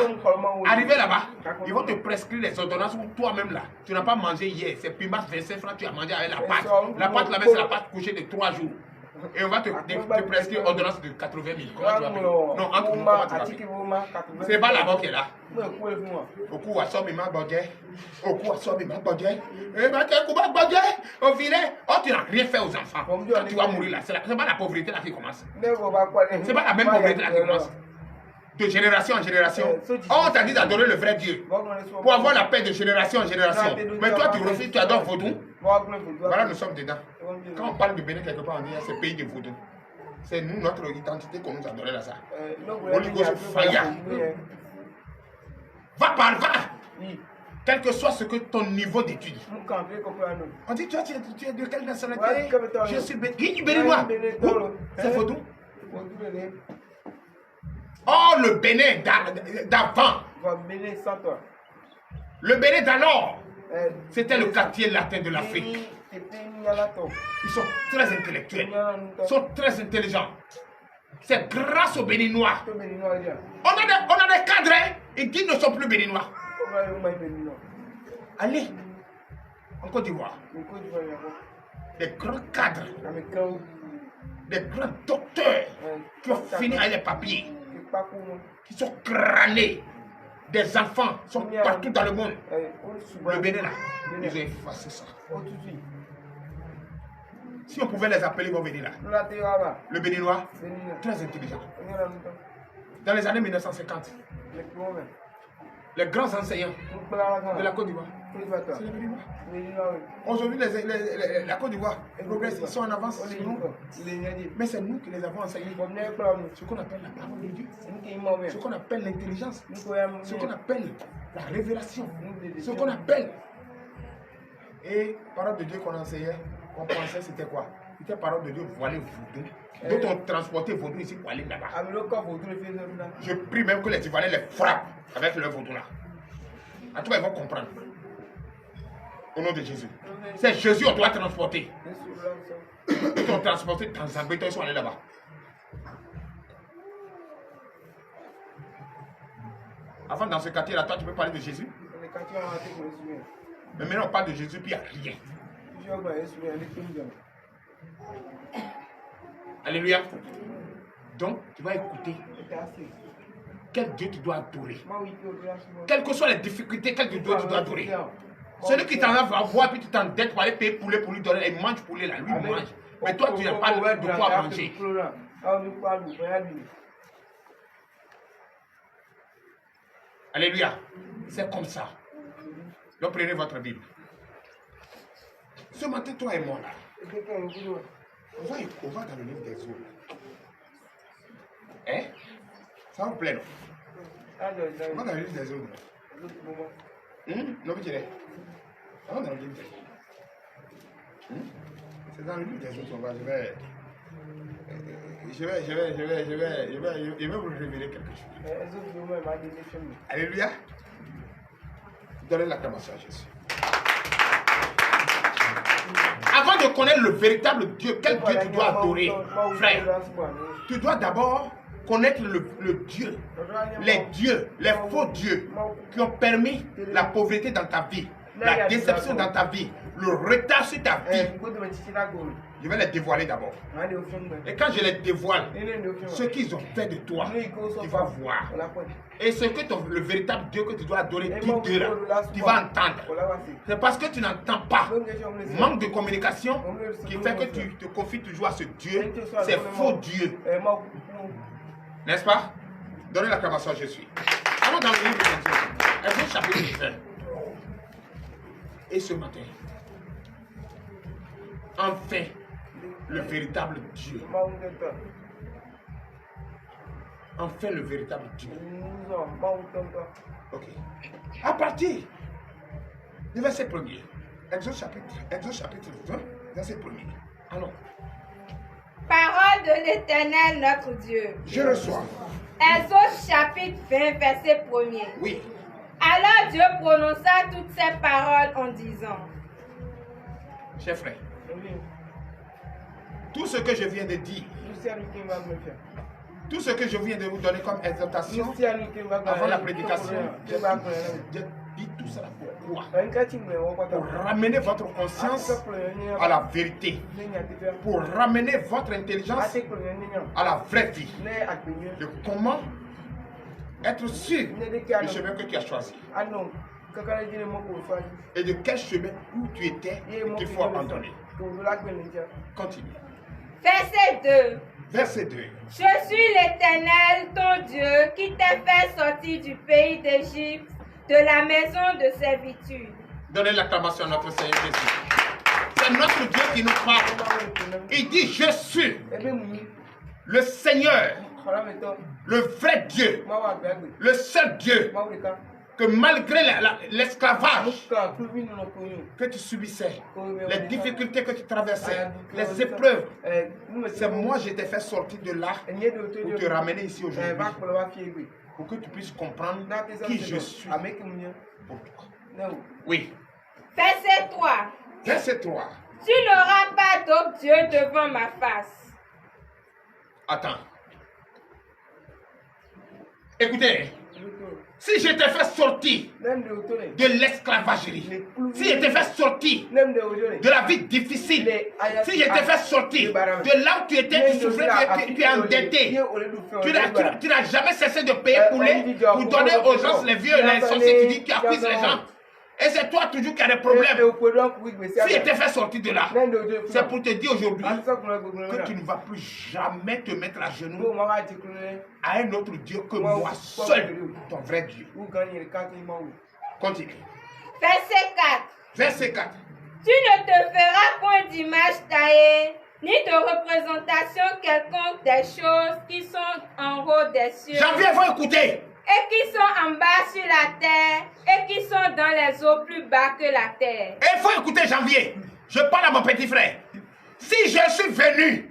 arrivé là-bas, ils vont te prescrire les ordonnances où toi-même là, tu n'as pas mangé hier. C'est Pimas 25 francs, tu as mangé avec la pâte. La pâte là-bas, c'est la pâte couchée de 3 jours. Et on va te prescrire ordonnance de 80 000. Comment tu vas payer? Non, entre nous, comment tu vas payer? C'est pas là-bas qui est là. Au coup, à somme, il m'a bodé. Au coup, à somme, il m'a bodé. Et bien, tu as bodé au filet. Oh, tu n'as rien fait aux enfants. Quand tu vas mourir là, c'est pas la pauvreté là qui commence. C'est pas la même pauvreté là qui commence. De génération en génération. Oh, on t'a dit d'adorer le vrai Dieu. Pour avoir la paix de génération en génération. Mais toi, tu refuses, tu adores vaudou. Voilà, nous sommes dedans. Quand on parle de Bénin quelque part, on dit c'est pays de vaudou. C'est nous, notre identité qu'on nous adorait là, ça. Oligos Faya. Va par va. Quel que soit ce que ton niveau d'études. On dit, tu es de quelle nationalité? Je suis béninois. C'est vaudou. Oh, le Bénin d'avant. Le Bénin d'alors, c'était le quartier latin de l'Afrique. Ils sont très intellectuels. Ils sont très intelligents. C'est grâce aux Béninois. On a des cadres, hein, et qui ne sont plus Béninois. Allez, en Côte d'Ivoire. Des grands cadres. Des grands docteurs qui ont fini avec les papiers. Qui sont crânés. Des enfants sont partout dans le monde. Le Bénin là, ils ont effacé ça. Si on pouvait les appeler, ils vont venir là. Le Béninois, très intelligent. Dans les années 1950, les grands enseignants de la Côte d'Ivoire. C'est les Béninois. Aujourd'hui, la Côte d'Ivoire progresse, ils sont en avance sur nous. Mais c'est nous qui les avons enseignés. Ce qu'on appelle la parole de Dieu, ce qu'on appelle l'intelligence, ce qu'on appelle la révélation, ce qu'on appelle. Et parole de Dieu qu'on enseignait, qu'on pensait c'était quoi? C'était parole de Dieu voilée vaudou. D'autres ont transporté vaudou ici pour aller là-bas. Je prie même que les Ivoiriens les frappent avec leur vaudou là. En tout cas, ils vont comprendre. Au nom de Jésus. C'est Jésus qu'on doit transporter. Ils ont transporté dans Zambéto, ils sont allés là-bas. Avant, dans ce quartier-là, toi, tu peux parler de Jésus? Mais maintenant, on parle de Jésus, puis il n'y a rien. Alléluia. Donc, tu vas écouter. Quel Dieu tu dois adorer. Quelles que soient les difficultés, quel Dieu tu dois adorer. Celui qui t'en va voir, puis tu t'endettes pour aller payer poulet pour lui donner, il mange poulet là, lui il mange. Mais toi, tu n'as pas de quoi manger. Alléluia. C'est comme ça. Donc prenez votre Bible. Ce matin, toi et moi là, on va dans le livre des eaux. Hein? Ça vous plaît, non? On va dans le livre des eaux. Non, mais dirais. On va dans le livre des eaux. C'est dans le livre des eaux qu'on va. Je vais vous révéler quelque chose. Alléluia. Donnez l'acclamation à Jésus. Avant de connaître le véritable Dieu, quel Dieu tu dois adorer, frère, tu dois d'abord connaître le Dieu, les dieux, les faux dieux qui ont permis la pauvreté dans ta vie, la déception dans ta vie, le retard sur ta vie. Je vais les dévoiler d'abord. Et quand je les dévoile, ce qu'ils ont fait de toi, tu vas voir. Et ce que le véritable Dieu que tu dois adorer, dit là, tu vas entendre. C'est parce que tu n'entends pas. Manque de communication qui fait que tu te confies toujours à ce Dieu, ces faux dieux. N'est-ce pas? Donnez l'acclamation à Jésus. Allons dans le livre de Exode, chapitre 1. Et ce matin, enfin, le véritable Dieu. Enfin, le véritable Dieu. Ok. À partir du verset 1er, Exode chapitre 20, verset 1er. Allons. Parole de l'Éternel notre Dieu. Je reçois. Exode chapitre 20, verset 1er. Oui. Alors Dieu prononça toutes ces paroles en disant. Chers frères, tout ce que je viens de dire, tout ce que je viens de vous donner comme exhortation avant la prédication, je dis tout cela pourquoi? Pour ramener votre conscience à la vérité, pour ramener votre intelligence à la vraie vie, de comment être sûr du chemin que tu as choisi et de quel chemin où tu étais qu'il faut abandonner. Continue. Verset 2. Verset 2. Je suis l'Éternel, ton Dieu, qui t'a fait sortir du pays d'Égypte, de la maison de servitude. Donnez l'acclamation à notre Seigneur Jésus. C'est notre Dieu qui nous parle. Il dit, je suis le Seigneur, le vrai Dieu, le seul Dieu, que malgré l'esclavage que tu subissais, les difficultés que tu traversais, les épreuves, c'est moi je t'ai fait sortir de là pour te ramener ici aujourd'hui, pour que tu puisses comprendre qui je suis pour toi. Oui. Verset 3. Verset 3. Tu n'auras pas d'autre Dieu devant ma face. Attends. Écoutez. Si je t'ai fait sortir de l'esclavagerie, si je t'ai fait sortir de la vie difficile, si je t'ai fait sortir de là où tu étais, tu souffrais, tu es endetté, tu n'as jamais cessé de payer pour donner aux gens, les vieux, les sorciers, tu dis, tu accuses les gens. Et c'est toi toujours qui as des problèmes. Si je t'ai fait sortir de là, c'est pour te dire aujourd'hui que tu ne vas plus jamais te mettre à genoux à un autre Dieu que moi seul, ton vrai Dieu. Continue. Verset 4. Verset 4. Tu ne te feras point d'image taillée, ni de représentation quelconque des choses qui sont en haut des cieux. Janvier, il faut écouter. Et qui sont en bas sur la terre, et qui sont dans les eaux plus bas que la terre. Et il faut écouter, Janvier. Je parle à mon petit frère. Si je suis venu,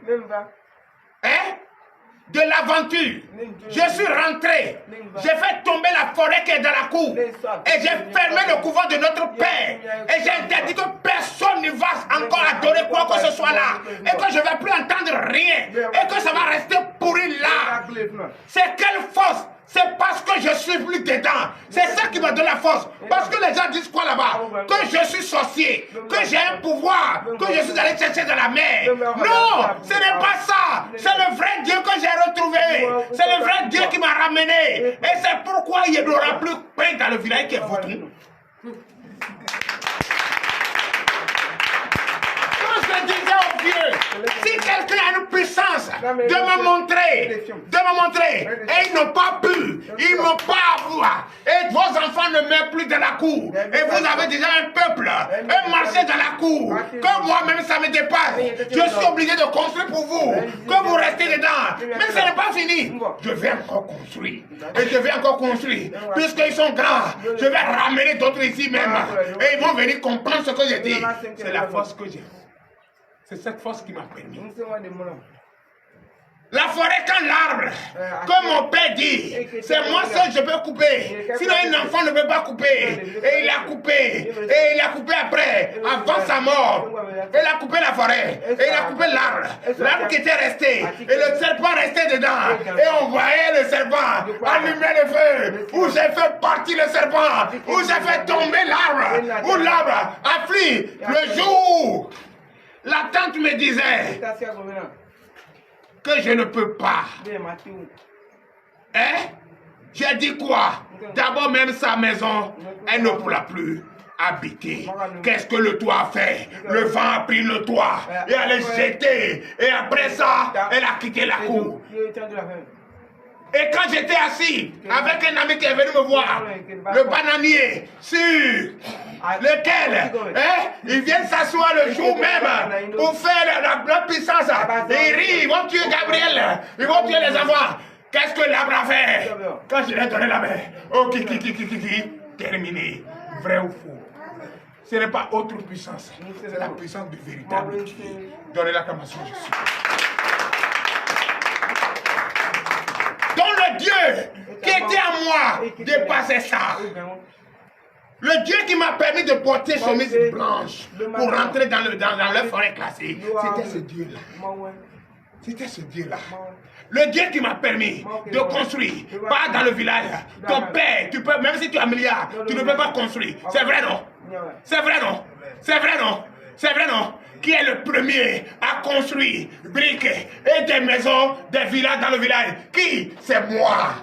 de l'aventure, je suis rentré, j'ai fait tomber la forêt qui est dans la cour, et j'ai fermé le couvent de notre père, et j'ai interdit que personne ne va encore adorer quoi que ce soit là, et que je ne vais plus entendre rien, et que ça va rester pourri là. C'est quelle force? C'est parce que je suis plus dedans. C'est ça qui me donne la force. Parce que les gens disent quoi là-bas? Que je suis sorcier, que j'ai un pouvoir, que je suis allé chercher dans la mer. Non, ce n'est pas ça. C'est le vrai Dieu que j'ai retrouvé. C'est le vrai Dieu qui m'a ramené. Et c'est pourquoi il n'y aura plus pain dans le village qui est votre. Je disais aux vieux, si quelqu'un a une puissance de me montrer, et ils n'ont pas pu, ils n'ont pas à voir, et vos enfants ne meurent plus dans la cour, et vous avez déjà un peuple, un marché dans la cour, que moi-même ça me dépasse, je suis obligé de construire pour vous, que vous restez dedans, mais ce n'est pas fini, je vais encore construire, et je vais encore construire, puisqu'ils sont grands, je vais ramener d'autres ici même, et ils vont venir comprendre ce que j'ai dit, c'est la force que j'ai. C'est cette force qui m'a permis. La forêt quand l'arbre, comme mon père dit, c'est moi seul je peux couper. Sinon un enfant ne peut pas couper. Et il a coupé. Et il a coupé après, avant sa mort. Il a coupé la forêt. Et il a coupé l'arbre. L'arbre qui était resté. Et le serpent restait dedans. Et on voyait le serpent allumer le feu. Où j'ai fait partir le serpent. Où j'ai fait tomber l'arbre. Où l'arbre a fui. Le jour, la tante me disait que je ne peux pas. J'ai dit quoi? D'abord même sa maison, elle ne pourra plus habiter. Qu'est-ce que le toit a fait? Le vent a pris le toit et elle est jetée. Et après ça, elle a quitté la cour. Et quand j'étais assis avec un ami qui est venu me voir, le bananier, sur lequel ils viennent s'asseoir le jour même pour faire la puissance. Et ils rient, ils vont tuer Gabriel, ils vont tuer les enfants. Qu'est-ce que l'arbre a fait? Quand je lui ai donné la main, oh, terminé. Vrai ou faux? Ce n'est pas autre puissance, c'est la puissance du véritable Dieu. Donnez l'acclamation, je suis. Donc le Dieu qui était à moi dépassait ça. Le Dieu qui m'a permis de porter chemise blanche pour rentrer dans la forêt classée, c'était ce Dieu-là. C'était ce Dieu-là. Le Dieu qui m'a permis de construire, pas dans le village. Ton père, tu peux, même si tu as un milliard, tu ne peux pas construire. C'est vrai, non? C'est vrai, non? C'est vrai, non? C'est vrai, non? Qui est le premier à construire briques et des maisons, des villas dans le village? Qui? C'est moi.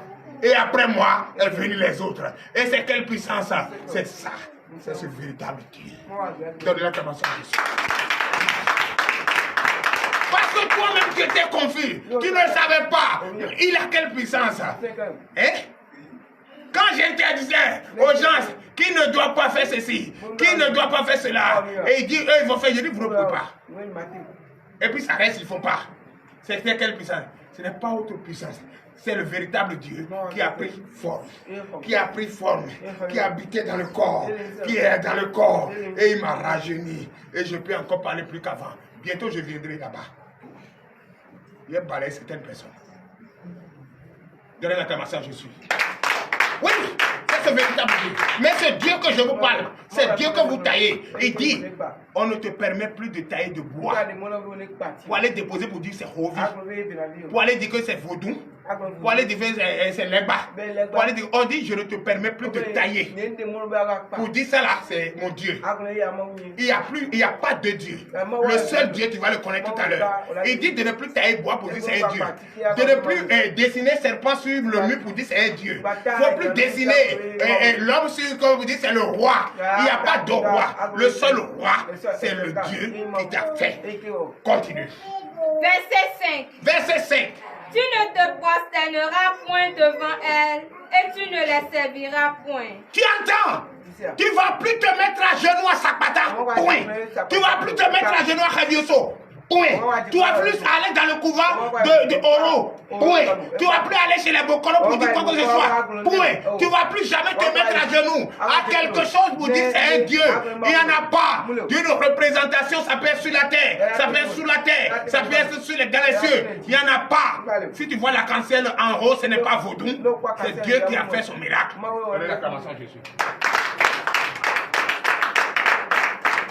Et après moi, est venu les autres. Et c'est quelle puissance? C'est ça. C'est ce véritable Dieu. Donne la commençance. Parce que toi-même tu étais confus. Tu ne savais pas. Il a quelle puissance? Quand j'interdisais aux gens qui ne doivent pas faire ceci, qui ne doivent pas faire cela, et ils disent, eux ils vont faire, je dis, vous ne pouvez pas. Et puis ça reste, ils ne font pas. C'est quelle puissance? Ce n'est pas autre puissance. C'est le véritable Dieu qui a pris forme, qui habitait dans le corps, qui est dans le corps, et il m'a rajeuni. Et je peux encore parler plus qu'avant. Bientôt je viendrai là-bas. Il a balayé certaines personnes. Donnez l'acclamation, je suis. Oui, c'est ce véritable Dieu. Mais ce Dieu que je vous parle, c'est Dieu que vous taillez. Il dit, on ne te permet plus de tailler de bois. Pour aller déposer pour dire c'est Hovi. Pour aller dire que c'est vaudou. Pour aller dire c'est les bas. Pour aller dire, on dit je ne te permets plus de tailler. Pour dire ça là, c'est mon Dieu. Il n'y a pas de Dieu. Le seul Dieu, tu vas le connaître tout à l'heure. Il dit de ne plus tailler bois pour dire c'est un Dieu. De ne plus dessiner serpent sur le mur pour dire c'est un Dieu. Il ne faut plus dessiner l'homme sur comme vous dites c'est le roi. Il n'y a pas de roi. Le seul roi, c'est le Dieu qui t'a fait. Continue. Verset 5. Verset 5. Tu ne te prosterneras point devant elle et tu ne les serviras point. Tu entends? Tu ne vas plus te mettre à genoux à Sakpata. Point. Tu ne vas plus te mettre à genoux à Khabioso. Point. Tu vas plus aller dans le couvent de Oro. Point. Tu ne vas plus aller chez les Bokoro pour dire quoi que ce soit. Point. Tu ne vas plus jamais te mettre à genoux à quelque chose pour dire c'est un Dieu. Il n'y en a pas. D'une représentation, ça peut être sur la terre, ça peut être sous la terre, ça peut être sur les galaxieux. Il n'y en a pas. Si tu vois la cancelle en haut, ce n'est pas vaudou. C'est Dieu qui a fait son miracle. Jésus.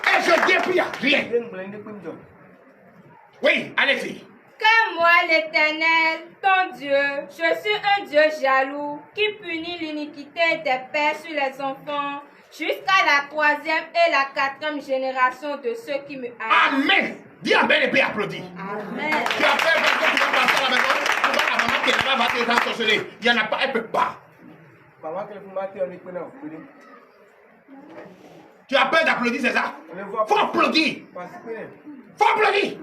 Et je déplie rien. Oui, allez-y. Car moi, l'Éternel, ton Dieu, je suis un Dieu jaloux qui punit l'iniquité des pères sur les enfants jusqu'à la 3e et la 4e génération de ceux qui me haïssent. Amen. Dis amen et puis applaudis. Amen. Tu as peur parce que tu vas passer à la maison, tu vas à la maman qui est là-bas, va te sorceler. Il n'y en a pas, elle ne peut pas. Tu as peur d'applaudir, c'est ça? Faut applaudir. Faut applaudir.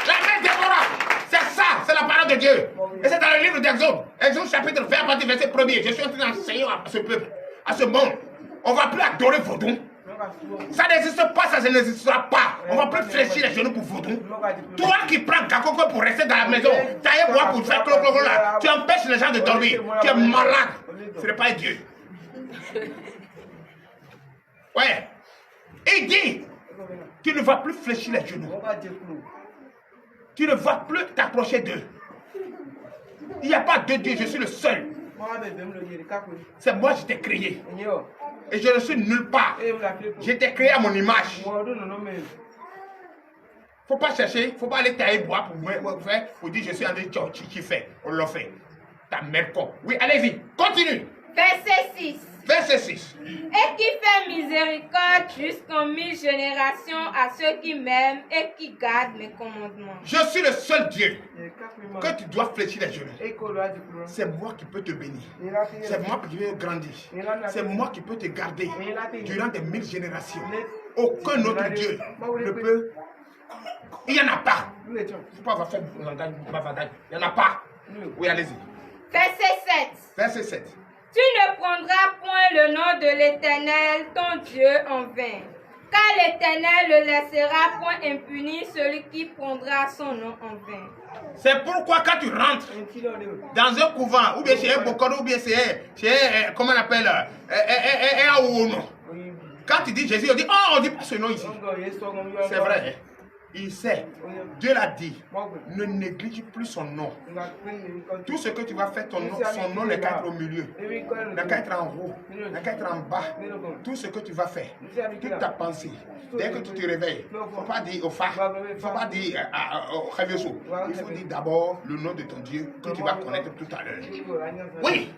La mère Déborah, c'est ça, c'est la parole de Dieu. Et c'est dans le livre d'Exode. Exode chapitre 20, partie verset 1er. Je suis en train d'enseigner à ce peuple, à ce monde. On ne va plus adorer Vaudou. Ça n'existe pas, ça n'existera pas. On ne va plus fléchir les genoux pour Vaudou. Toi qui prends Kakoko pour rester dans la maison, tailler bois pour faire clo là, tu empêches les gens de dormir. Tu es malade. Ce n'est pas Dieu. Ouais. Il dit, tu ne vas plus fléchir les genoux. Tu ne vas plus t'approcher d'eux. Il n'y a pas de Dieu, je suis le seul. C'est moi qui t'ai créé. Et je ne suis nulle part. Je t'ai créé à mon image. Il ne faut pas chercher, il ne faut pas aller tailler bois pour dire je suis André qui fait. On l'a fait. Ta mère con. Oui, allez-y, continue. Verset 6. Verset 6. Et qui fait miséricorde jusqu'en 1000 générations à ceux qui m'aiment et qui gardent mes commandements. Je suis le seul Dieu que tu dois fléchir les genoux. C'est moi qui peux te bénir. C'est moi qui peux te grandir. C'est moi qui peux te garder durant des 1000 générations. Aucun autre Dieu ne peut. Il n'y en a pas. Il n'y en a pas. Oui, allez-y. Verset 7. Verset 7. Tu ne prendras point le nom de l'Éternel, ton Dieu, en vain. Car l'Éternel ne laissera point impuni celui qui prendra son nom en vain. C'est pourquoi quand tu rentres dans un couvent, ou bien chez un Bokoro, ou bien chez comment on appelle, un Aouno. Quand tu dis Jésus, on dit, oh, on dit pas ce nom ici. C'est vrai. Il sait, Dieu l'a dit, ne néglige plus son nom. Tout ce que tu vas faire, son nom n'est qu'à être au milieu, n'a qu'à être en haut, n'a qu'à être en bas. Tout ce que tu vas faire, toute ta pensée, dès que tu te réveilles, il ne faut pas dire au phare, il ne faut pas dire au Khavioso. Il faut dire d'abord le nom de ton Dieu que tu vas connaître tout à l'heure. Oui.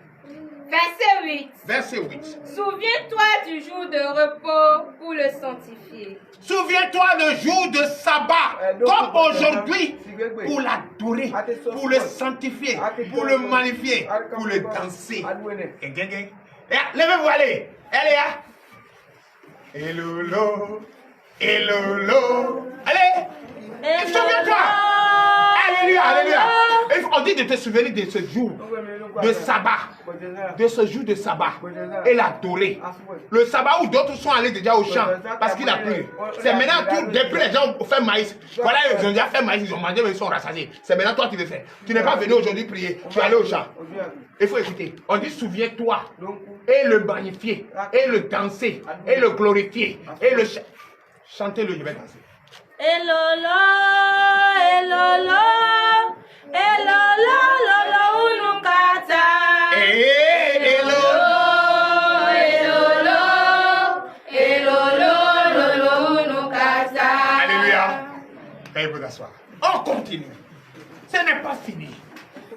Verset 8. Verset 8. Souviens-toi du jour de repos pour le sanctifier. Souviens-toi le jour de sabbat, comme aujourd'hui, pour l'adorer, pour le sanctifier, pour le magnifier, pour le danser. Levez-vous, allez. Allez, là. Et lolo, et lolo. Allez, souviens-toi. Alléluia, alléluia. On dit de te souvenir de ce jour de sabbat, de ce jour de sabbat, et l'adorer. Le sabbat où d'autres sont allés déjà au champ parce qu'il a plu. C'est maintenant tout, depuis les gens ont fait maïs. Voilà, ils ont déjà fait maïs, ils ont mangé, mais ils sont rassasiés. C'est maintenant toi qui veux faire. Tu n'es pas venu aujourd'hui prier, tu es allé au champ. Il faut écouter. On dit souviens-toi et le magnifier, et le danser, et le glorifier, et le chanter le je vais danser. Elolo, elolo, elolo, lolo, unukata. Elolo, elolo, elolo, lolo, unukata. Alléluia. Veuillez vous asseoir. On continue. Ce n'est pas fini.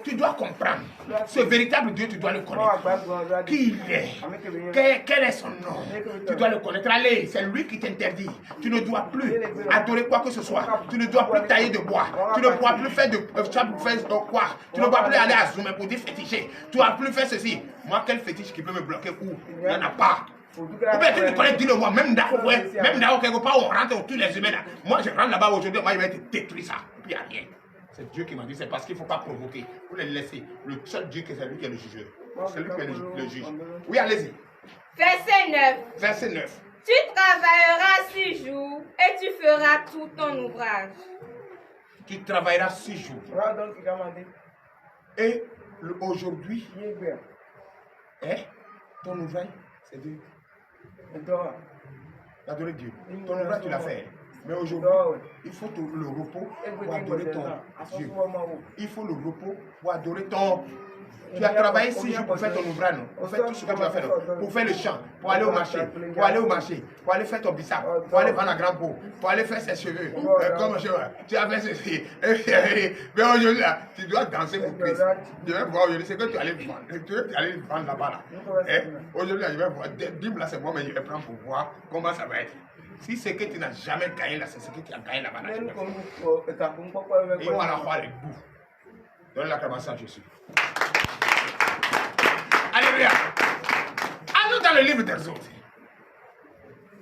Tu dois comprendre. Ce véritable Dieu, tu dois le connaître. Qui il est? Quel est son nom? Tu dois le connaître. Allez, c'est lui qui t'interdit. Tu ne dois plus adorer quoi que ce soit. Tu ne dois plus tailler de bois. Tu ne dois plus faire de quoi. Tu ne dois plus aller à Zoom pour dire féticher. Tu ne dois plus faire ceci. Moi, quel fétiche qui peut me bloquer où? Il n'y en a pas. Ou bien tu me connais, dis-le-moi. Même d'accord, quelque part, on rentre tous les humains là. Moi, je rentre là-bas aujourd'hui, moi, il va être détruit ça. Puis il n'y a rien. C'est Dieu qui m'a dit, c'est parce qu'il ne faut pas provoquer. Vous les laissez. Le seul Dieu, c'est lui qui est le jugeur. C'est lui qui est le juge. Oui, allez-y. Verset 9. Verset 9. Tu travailleras 6 jours et tu feras tout ton ouvrage. Tu travailleras 6 jours. Et aujourd'hui, ton ouvrage, c'est Dieu. D'adorer Dieu. Ton ouvrage, tu l'as fait. Mais aujourd'hui, il faut le repos pour adorer ton Dieu. Il faut le repos pour adorer ton... Tu as travaillé 6 jours pour faire ton ouvrage, non? Pour faire tout ce que tu as fait, non? Pour faire le champ, pour aller au marché, pour aller faire ton bissap, pour aller vendre la grande peau, pour aller faire ses cheveux. Comme cheveux, tu as fait ceci. Mais aujourd'hui, tu dois danser pour Christ. Je vais voir aujourd'hui ce que tu allais vendre. Tu vas aller vendre là-bas. Là. Aujourd'hui, je vais voir. Dis-moi là, c'est moi, mais je vais prendre pour voir comment ça va être. Si c'est que tu n'as jamais gagné là, c'est ce que tu as gagné là-bas. Là, et on va la voir les bouts. Donne l'acclamation à Jésus. Alléluia. Allons dans le livre d'Exode.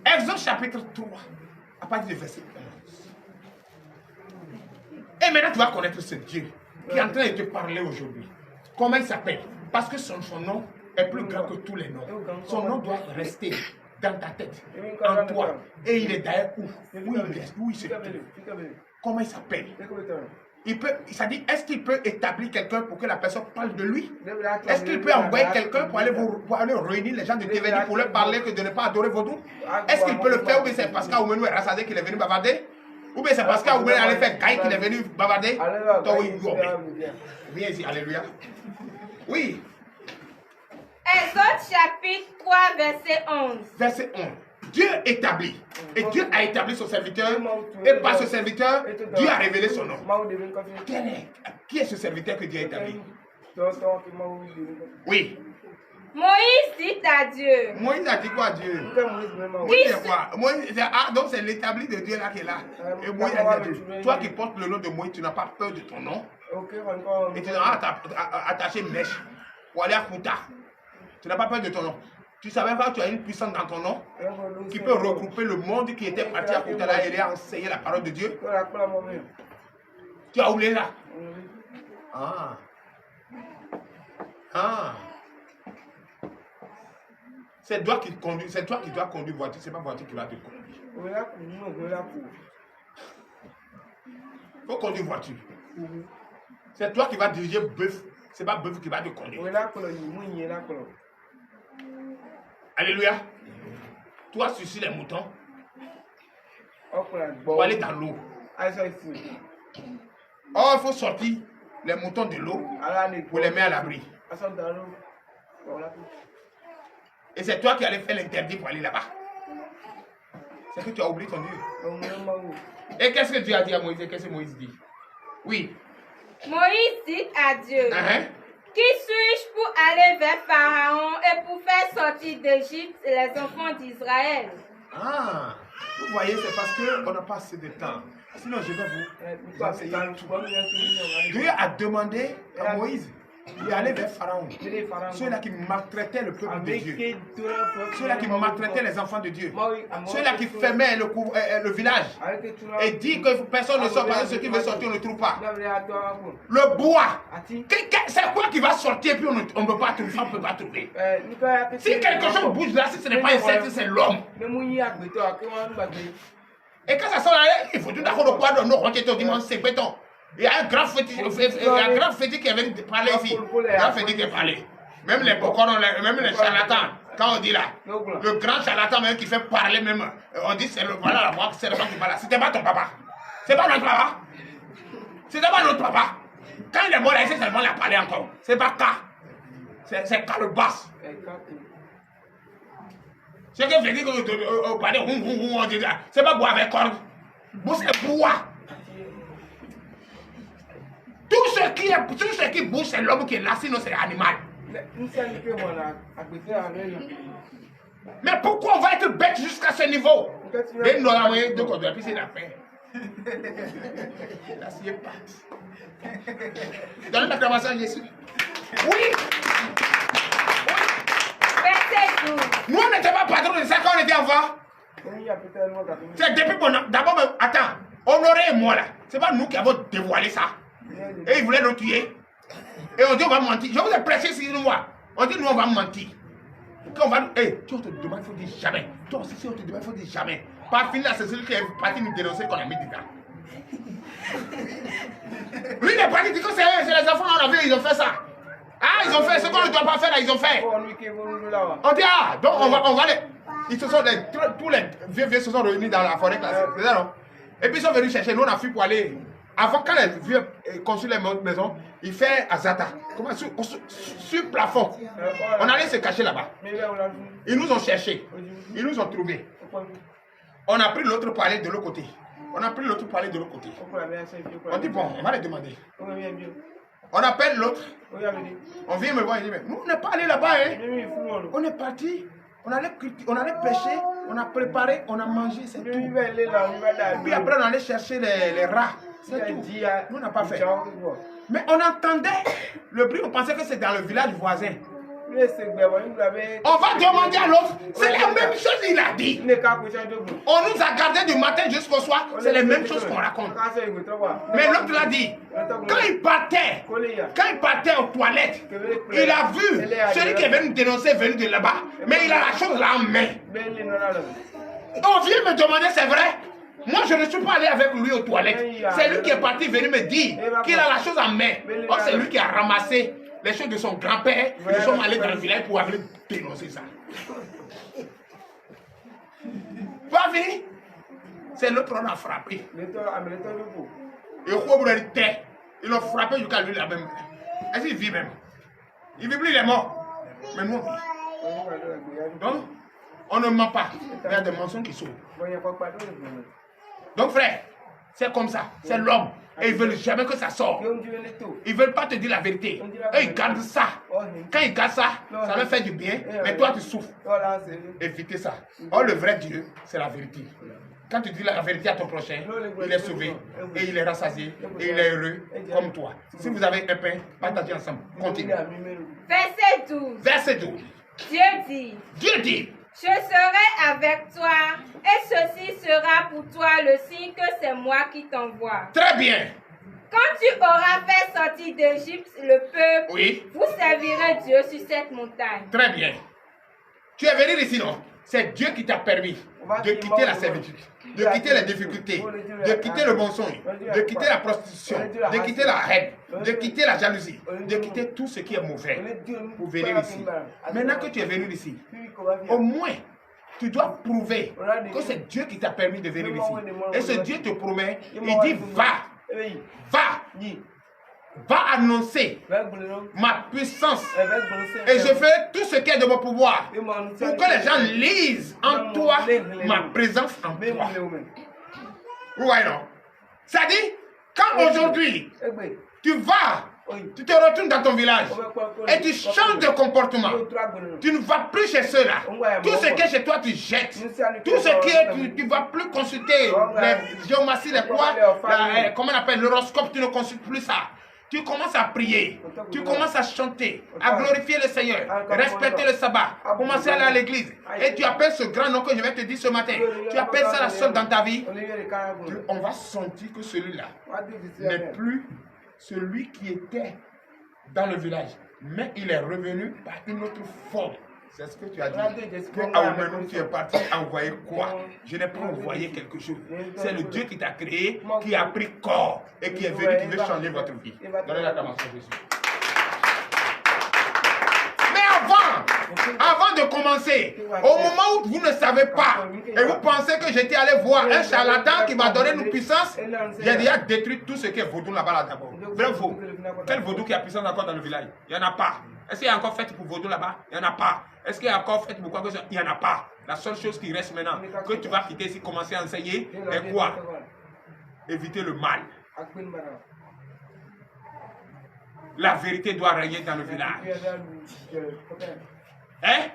Exode chapitre 3, à partir du verset 11. Et maintenant tu vas connaître ce Dieu qui est en train de te parler aujourd'hui. Comment il s'appelle? Parce que son nom est plus grand que tous les noms. Son nom doit rester dans ta tête, en toi. Et il est d'ailleurs où il se trouve. Comment il s'appelle? Ça dit, est-ce qu'il peut établir quelqu'un pour que la personne parle de lui? Est-ce qu'il peut envoyer quelqu'un pour aller réunir les gens de Tévéni pour leur parler que de ne pas adorer Vaudou? Est-ce qu'il peut le faire ou bien c'est Pascal Oumenou et Rassadé qu'il est venu bavarder? Ou bien c'est Pascal Oumenou allait faire Gaï qu'il est venu bavarder? Viens ici, alléluia. Oui. Exode chapitre 3, verset 11. Verset 11. Dieu établit. Et Dieu a établi son serviteur. Et par ce serviteur, Dieu a révélé son nom. Qui est ce serviteur que Dieu a établi? Oui. Moïse dit à Dieu. Moïse a dit quoi à Dieu? Donc c'est l'établi de Dieu là qui est là. Et Moïse a dit à Dieu, toi qui portes le nom de Moïse, tu n'as pas peur de ton nom. Et tu n'as pas attaché une mèche pour aller à Kouta. Tu n'as pas peur de ton nom. Tu savais pas que tu as une puissance dans ton nom qui peut regrouper le monde qui était parti à Kouta là et aller enseigner la parole de Dieu. Tu as oublié là? C'est toi qui conduis, c'est toi qui dois conduire voiture, c'est pas voiture qui va te conduire. Il faut conduire voiture. C'est toi qui vas diriger bœuf, c'est pas bœuf qui va te conduire. Alléluia. Toi, sur les moutons, pour aller dans l'eau. Oh, il faut sortir les moutons de l'eau pour les mettre à l'abri. Et c'est toi qui allais faire l'interdit pour aller là-bas. C'est que tu as oublié ton Dieu. Et qu'est-ce que Dieu a dit à Moïse? Qu'est-ce que Moïse dit? Oui. Moïse dit à Dieu. Qui suis-je pour aller vers Pharaon et pour faire sortir d'Égypte les enfants d'Israël? Vous voyez, c'est parce qu'on n'a pas assez de temps. Sinon, je vais vous enseigner tout. Dieu a demandé à Moïse d'aller vers Pharaon. Ceux-là qui maltraitaient le peuple de Dieu. Ceux-là qui maltraitaient les enfants de Dieu. Ceux-là qui fermaient le village. Et dit que personne ne sort parce que ceux qui veulent sortir, on ne trouve pas. Le bois. C'est quoi qui va sortir et puis on ne peut pas trouver? On ne peut pas trouver. Si quelque chose bouge là, si ce n'est pas un insecte, c'est l'homme. Et quand ça sort là, il faut tout d'accord le bois de nos roquettes au dimanche, c'est béton. Il y a un grand fétiche qui avait parlé ici. Un grand fétiche qui a parlé. Même les bocorons, même les charlatans, quand on dit là, le grand charlatan même qui fait parler même, on dit c'est le voilà la voix, c'est le qui parle là. C'était pas ton papa. C'est pas notre papa. C'était pas notre papa. Quand il est mort là, c'est seulement il a parlé encore. C'est pas K. C'est K le basse. C'est que je dis que on parlait, on dit là. C'est pas bois avec corde. C'est bois. Tout ce qui bouge, c'est l'homme qui est là, sinon c'est l'animal. Mais pourquoi on va être bête jusqu'à ce niveau? Et nous avons deux côtés, puis c'est la paix. La cible patte. Donnez l'acclamation à Jésus. Oui. Nous, on n'était pas patron de ça quand on était enfant. C'est depuis qu'on a... D'abord, attends, Honoré et moi là, c'est pas nous qui avons dévoilé ça. Et ils voulaient nous tuer. Et on dit on va mentir. Je vous ai prêché sur moi. On dit nous on va mentir. Quand on va... Hey, tu on te demande, il faut dire jamais. Toi aussi, si on te demande, il faut dire jamais. Par finir, c'est celui qui est parti nous dénoncer qu'on a mis dedans. Lui, il est parti dire que c'est les enfants, on a vu, ils ont fait ça. Ah, ils ont fait ce qu'on ne doit pas faire là, ils ont fait. On dit, ah, donc on va les... Ils se sont, tous les vieux se sont réunis dans la forêt classique, c'est ça non? Et puis ils sont venus chercher, nous on a fui pour aller... Avant, quand les vieux construisent les maisons, ils font Azata. Comment sur le plafond. On allait se cacher là-bas. Ils nous ont cherchés. Ils nous ont trouvés. On a pris l'autre pour aller de l'autre côté. On dit bon, on va les demander. On appelle l'autre. On vient me voir et dit, mais nous on n'est pas allé là-bas. Hein. On est parti. On allait pêcher. On a préparé. On a mangé. C'est tout. Et puis après on allait chercher les rats. C'est tout. Nous on n'a pas fait. Mais on entendait le bruit. On pensait que c'est dans le village voisin. On va demander à l'autre. C'est la même chose qu'il a dit. On nous a gardés du matin jusqu'au soir. C'est les mêmes choses qu'on raconte. Mais l'autre l'a dit. Quand il partait aux toilettes, il a vu celui qui est venu dénoncer venu de là-bas. Mais il a la chose là en main. On vient me demander, c'est vrai? Moi, je ne suis pas allé avec lui aux toilettes. C'est lui qui est parti venir me dire qu'il a la chose en main. Or, c'est lui qui a ramassé les choses de son grand-père. Ils sont allés dans le village pour aller dénoncer ça. Pas fini? C'est l'autre qu'on a frappé. Et ils l'ont frappé jusqu'à lui là même. Est-ce qu'il vit même? Il vit plus, il est mort. Mais nous, on vit. Donc, on ne ment pas. Il y a des mensonges qui sauvent. Donc frère, c'est comme ça, c'est l'homme. Et ils ne veulent jamais que ça sorte. Ils ne veulent pas te dire la vérité. Et ils gardent ça. Quand ils gardent ça, ça leur fait du bien, mais toi tu souffres. Évitez ça. Or le vrai Dieu, c'est la vérité. Quand tu dis la vérité à ton prochain, il est sauvé, et il est rassasié, et il est heureux comme toi. Si vous avez un pain, partagez ensemble. Continuez. Verset 12. Verset 12. Dieu dit. Je serai avec toi, et ceci sera pour toi le signe que c'est moi qui t'envoie. Très bien. Quand tu auras fait sortir d'Égypte le peuple, oui, vous servirez Dieu sur cette montagne. Très bien. Tu es venu ici, non? C'est Dieu qui t'a permis de quitter la servitude, de quitter les difficultés, de quitter le mensonge, de quitter la prostitution, de quitter la haine, de quitter la jalousie, de quitter tout ce qui est mauvais pour venir ici. Maintenant que tu es venu ici, au moins, tu dois prouver que c'est Dieu qui t'a permis de venir ici. Et ce Dieu te promet, il dit va annoncer ma puissance et je ferai tout ce qui est de mon pouvoir pour que les gens lisent en toi ma présence en toi. Ouais, non. Ça dit, quand aujourd'hui tu vas, tu te retournes dans ton village et tu changes de comportement, tu ne vas plus chez ceux-là. Tout ce qui est chez toi, tu jettes. Tout ce qui est, tu ne vas plus consulter les géomaties, les quoi, comment on appelle l'horoscope, tu ne consultes plus ça. Tu commences à prier, tu commences à chanter, à glorifier le Seigneur, respecter le sabbat, commencer à aller à l'église. Et tu appelles ce grand nom que je vais te dire ce matin. Tu appelles ça la seule dans ta vie. On va sentir que celui-là n'est plus celui qui était dans le village, mais il est revenu par une autre forme. C'est ce que tu as dit. Que tu es parti envoyer quoi? Je n'ai pas envoyé quelque chose. C'est le Dieu qui t'a créé, qui a pris corps et qui est venu, qui veut changer votre vie. Donnez l'acclamation à Jésus. Mais avant de commencer, au moment où vous ne savez pas et vous pensez que j'étais allé voir un charlatan qui m'a donné une puissance, j'ai déjà détruit tout ce qui est vaudou là-bas d'abord. Vrai vaudou. Quel vaudou qui a puissance encore dans le village? Il n'y en a pas. Est-ce qu'il y a encore fait pour vaudou là-bas? Il n'y en a pas. Est-ce qu'il y a encore fait pour quoi que ce soit? Il n'y en a pas. La seule chose qui reste maintenant, que tu vas quitter ici, commencer à enseigner, est quoi? Éviter le mal. la vérité doit régner dans le village. Hein?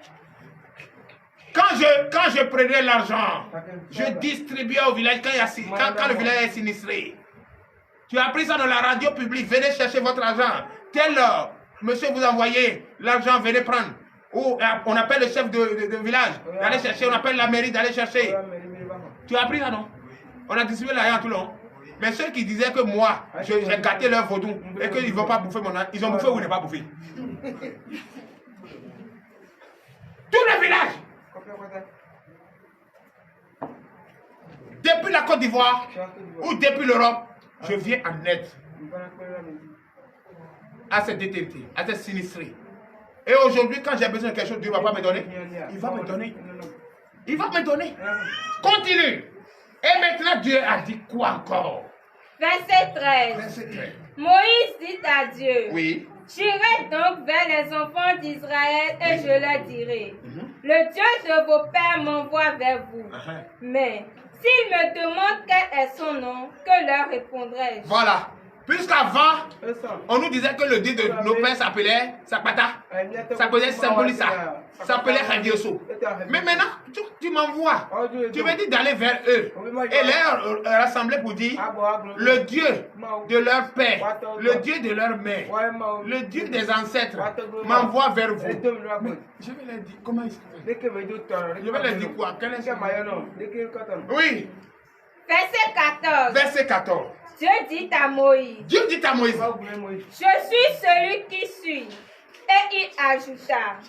Quand je prenais l'argent, je distribuais au village quand le village est sinistré. Tu as pris ça dans la radio publique, venez chercher votre argent. Tel monsieur vous envoyez l'argent, venez prendre. Ou on appelle le chef de village d'aller chercher, on appelle la mairie d'aller chercher. Tu as appris ça, non? On a distribué l'argent tout le long. Mais ceux qui disaient que moi, j'ai gâté leur vaudou et qu'ils ne vont pas bouffer mon argent, ils ont bouffé ou ils n'ont pas bouffé? Tout le village. Depuis la Côte d'Ivoire ou depuis l'Europe, je viens en aide à cette détective, à cette sinistrée. Et aujourd'hui, quand j'ai besoin de quelque chose, Dieu ne va pas me donner. Il va me donner. Il va me donner. Continue. Et maintenant, Dieu a dit quoi encore? Verset 13. Verset 13. Moïse dit à Dieu. Oui. J'irai donc vers les enfants d'Israël et je leur dirai, le Dieu de vos pères m'envoie vers vous. Mais s'ils me demandent quel est son nom, que leur répondrai-je? Voilà. Puisqu'avant, on nous disait que le Dieu de nos pères s'appelait Sakpata, s'appelait Sambolissa, s'appelait Radioso. Mais maintenant, tu m'envoies. Tu me dis d'aller vers eux et les rassembler pour dire le Dieu de leur père, le Dieu de leur mère, le Dieu des ancêtres m'envoie vers vous. Mais je vais leur dire, comment il s'appelle? Je vais leur dire quoi? Quel est son nom? Oui. Verset 14. Verset 14. Dieu dit à Moïse. Dieu dit à Moïse. Je suis celui qui suis. Et il ajouta.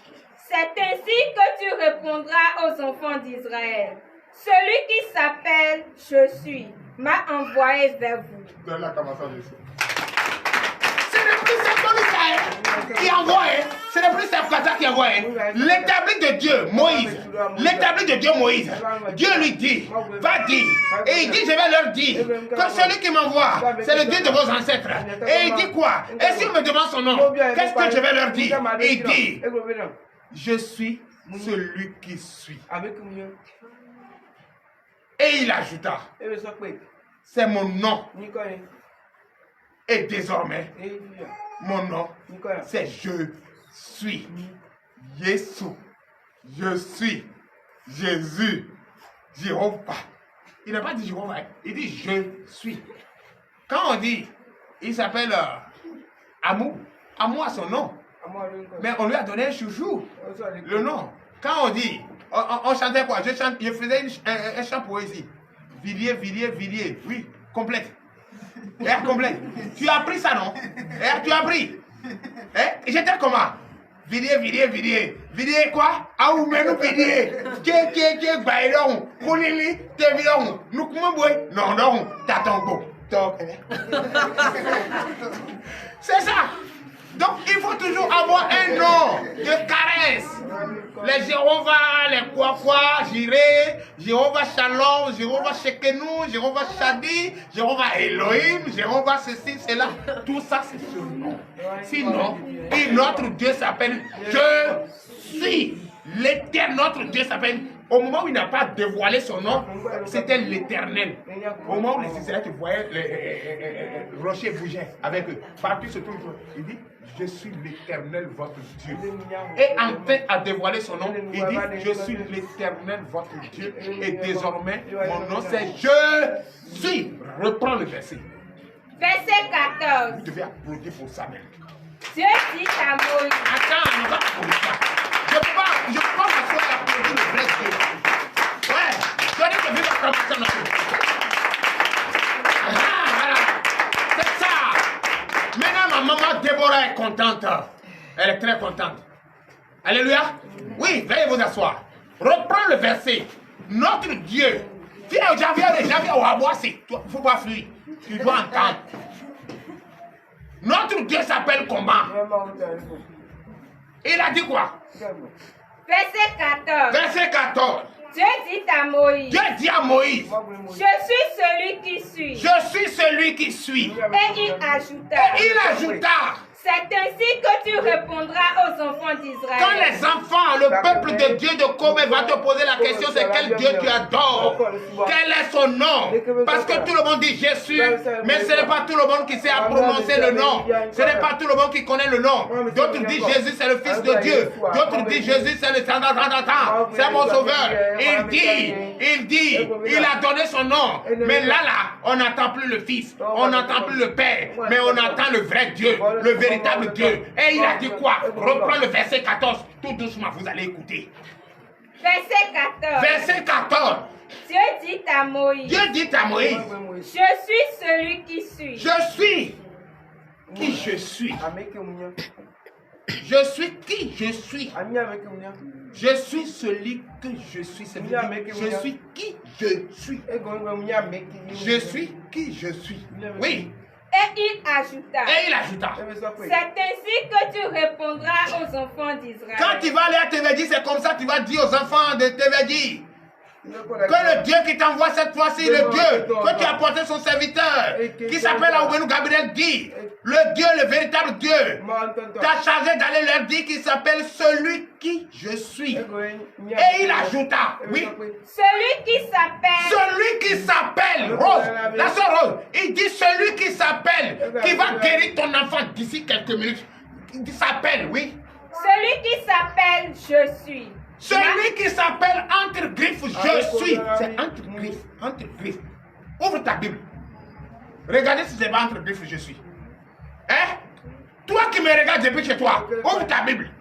C'est ainsi que tu répondras aux enfants d'Israël. Celui qui s'appelle Je suis m'a envoyé vers vous. Ce n'est plus Sambolissa qui envoie, ce n'est plus Sakpata qui envoie. L'établi de Dieu, Moïse, l'établi de Dieu, Moïse, Dieu lui dit, va dire, et il dit, je vais leur dire que celui qui m'envoie, c'est le Dieu de vos ancêtres. Et il dit quoi? Et s'il me demande son nom, qu'est-ce que je vais leur dire? Et il dit, je suis celui qui suis. Et il ajouta, c'est mon nom. Et désormais, mon nom, c'est Je suis Jésus. Je suis Jésus. Jéhovah. Il n'a pas dit Jéhovah, il dit Je suis. Quand on dit, il s'appelle Amou, Amou a son nom. Mais on lui a donné un chouchou, le nom. Quand on dit, on chantait quoi? Je faisais un chant pour eux ici. Villiers, Villiers, Villiers. Oui, complète. Complète. Tu as appris ça, non? Tu as appris. J'étais comment? Villiers, Villiers, Villiers. Villiers quoi? Aoumenou Villiers. Ké, Baïron. Koulili, Téviron. Noukmouboué. Non, Tatongo. C'est ça. Donc, il faut toujours avoir un nom de caresse. Les Jéhovah, les Kwakwa, Jiré, Jéhovah Shalom, Jéhovah Shekenou, Jéhovah Shadi, Jéhovah Elohim, Jéhovah ceci, cela. Tout ça, c'est ce nom. Sinon, et notre Dieu s'appelle Je suis. L'éternel, notre Dieu s'appelle. Au moment où il n'a pas dévoilé son nom, c'était l'Éternel. Au moment où les Israéliens, tu voyais les rochers bouger avec eux. Partout se trouve. Il dit, je suis l'Éternel, votre Dieu. Et enfin, à dévoiler son nom, il dit, je suis l'Éternel, votre Dieu. Et désormais, mon nom, c'est Je suis. Reprends le verset. Verset 14. Vous devez applaudir pour ça même. Dieu dit à Moïse. Attends, on va applaudir ça. Je peux pas m'asseoir et applaudir le vrai Dieu. Ouais, je dois dire que je vais pas comme ça. Voilà, c'est ça. Maintenant, ma maman Déborah est contente. Elle est très contente. Alléluia. Oui, veuillez vous asseoir. Reprends le verset. Notre Dieu. Viens, j'avais au Haboisi. Il ne faut pas fuir. Tu dois entendre. Notre Dieu s'appelle comment? Il a dit quoi? Verset 14. Verset 14. Dieu dit à Moïse. Dieu dit à Moïse. Je suis celui qui suis. Je suis celui qui suis. Et il ajouta. Et il ajouta. C'est ainsi que tu répondras aux enfants d'Israël. Quand les enfants, le peuple de Dieu de Kobe va te poser la question, c'est quel Dieu tu adores? Quel est son nom? Parce que tout le monde dit Jésus, mais ce n'est pas tout le monde qui sait à prononcer le nom. Ce n'est pas tout le monde qui connaît le nom. D'autres disent Jésus, c'est le Fils de Dieu. D'autres disent Jésus, c'est le c'est mon sauveur. Il dit, il a donné son nom. Mais là, on n'entend plus le Fils, on n'entend plus le Père, mais on entend le vrai Dieu, le véritable Dieu. Et il a dit quoi? Reprends le verset 14, tout doucement, vous allez écouter. Verset 14. Verset 14. Dieu dit à Moïse. Dieu dit à Moïse. Je suis celui qui suis. Je suis qui je suis. Je suis qui je suis. Je suis celui que je suis. Je suis qui je suis. Je suis qui je suis. Oui. Et il ajouta. C'est ainsi que tu répondras aux enfants d'Israël. Quand tu vas aller à Tevedi, c'est comme ça que tu vas dire aux enfants de Tevedi. Que le Dieu qui t'envoie cette fois-ci, le Dieu que tu as porté son serviteur, qui s'appelle Aoubenou Gabriel, dit, le Dieu, le véritable Dieu, t'a chargé d'aller leur dire qu'il s'appelle celui qui je suis. Et il ajouta, oui. Celui qui s'appelle, Rose, la sœur Rose, il dit celui qui s'appelle, qui va guérir ton enfant d'ici quelques minutes. Il s'appelle, oui. Celui qui s'appelle je suis. Celui qui s'appelle entre griffes, je suis. C'est entre griffes. Ouvre ta Bible. Regardez si c'est pas entre griffes, je suis. Hein? Toi qui me regardes depuis chez toi, ouvre ta Bible.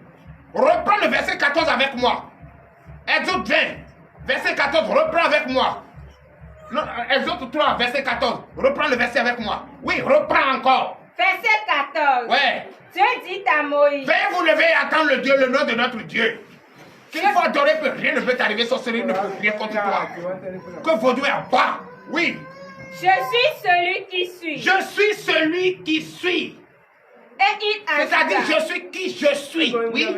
Reprends le verset 14 avec moi. Exode 20, verset 14, reprends avec moi. Non, Exode 3, verset 14, reprends le verset avec moi. Oui, reprends encore. Verset 14. Ouais. Dieu dit à Moïse. Veuillez vous lever et attendre le Dieu, le nom de notre Dieu. Qu'il faut adorer, rien ne peut t'arriver, sorcellerie ne peut rien contre toi. Que vaudou est en bas. Oui. Je suis celui qui suis. Je suis celui qui suis. Et il ajouta. C'est-à-dire, je suis qui je suis. Oui.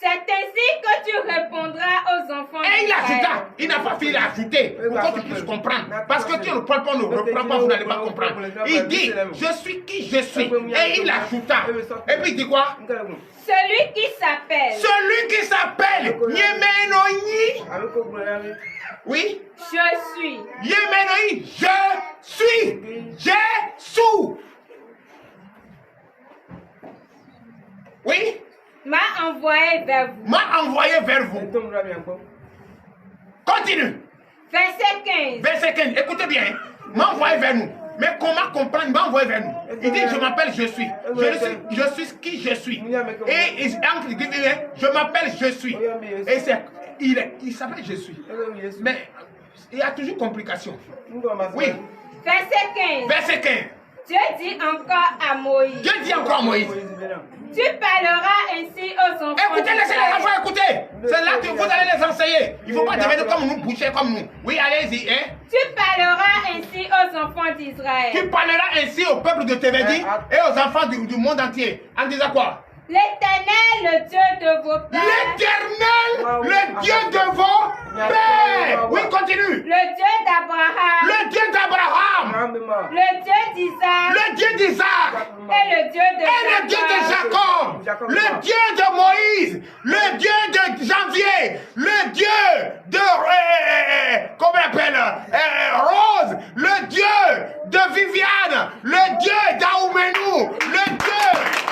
C'est ainsi que tu répondras aux enfants. Et il ajouta. Il n'a pas fini d'ajouter pour que tu puisses comprendre. Parce que tu ne reprends pas, ne reprends pas, vous n'allez pas comprendre. Il dit, je suis qui je suis. Et il ajouta. Et puis il dit quoi? Celui qui s'appelle. Celui qui s'appelle Yéménoï. Oui. Je suis. Yéménoï, je suis. Jésus. Oui. M'a envoyé vers vous. M'a envoyé vers vous. Continue. Verset 15. Verset 15. Écoutez bien. M'a envoyé vers nous. Mais comment comprendre? M'a envoyé vers nous. Il dit, je m'appelle je suis. Je suis qui je suis. Et je m'appelle je suis. Et il s'appelle je suis. Mais il y a toujours complication. Oui. Verset 15. Verset 15. Dieu dit encore à Moïse. Dieu dit encore à Moïse. Tu parleras ainsi aux enfants. Écoutez, laissez les enfants écouter. C'est là que vous allez les enseigner. Il ne faut pas devenir comme nous, boucher comme nous. Oui, allez-y. Hein? Tu parleras ainsi aux enfants d'Israël. Tu parleras ainsi au peuple de Tevedi et aux enfants du monde entier. En disant quoi? L'Éternel, le Dieu de vos pères. L'Éternel, le Dieu de vos pères. Oui, continue. Le Dieu d'Abraham. Le Dieu d'Abraham. Le Dieu d'Isaac. Le Dieu d'Isaac. Et le Dieu de Jacob. Le Dieu de Moïse. Le Dieu de Janvier. Le Dieu de comment on appelle Rose. Le Dieu de Viviane. Le Dieu d'Aoumenou. Le Dieu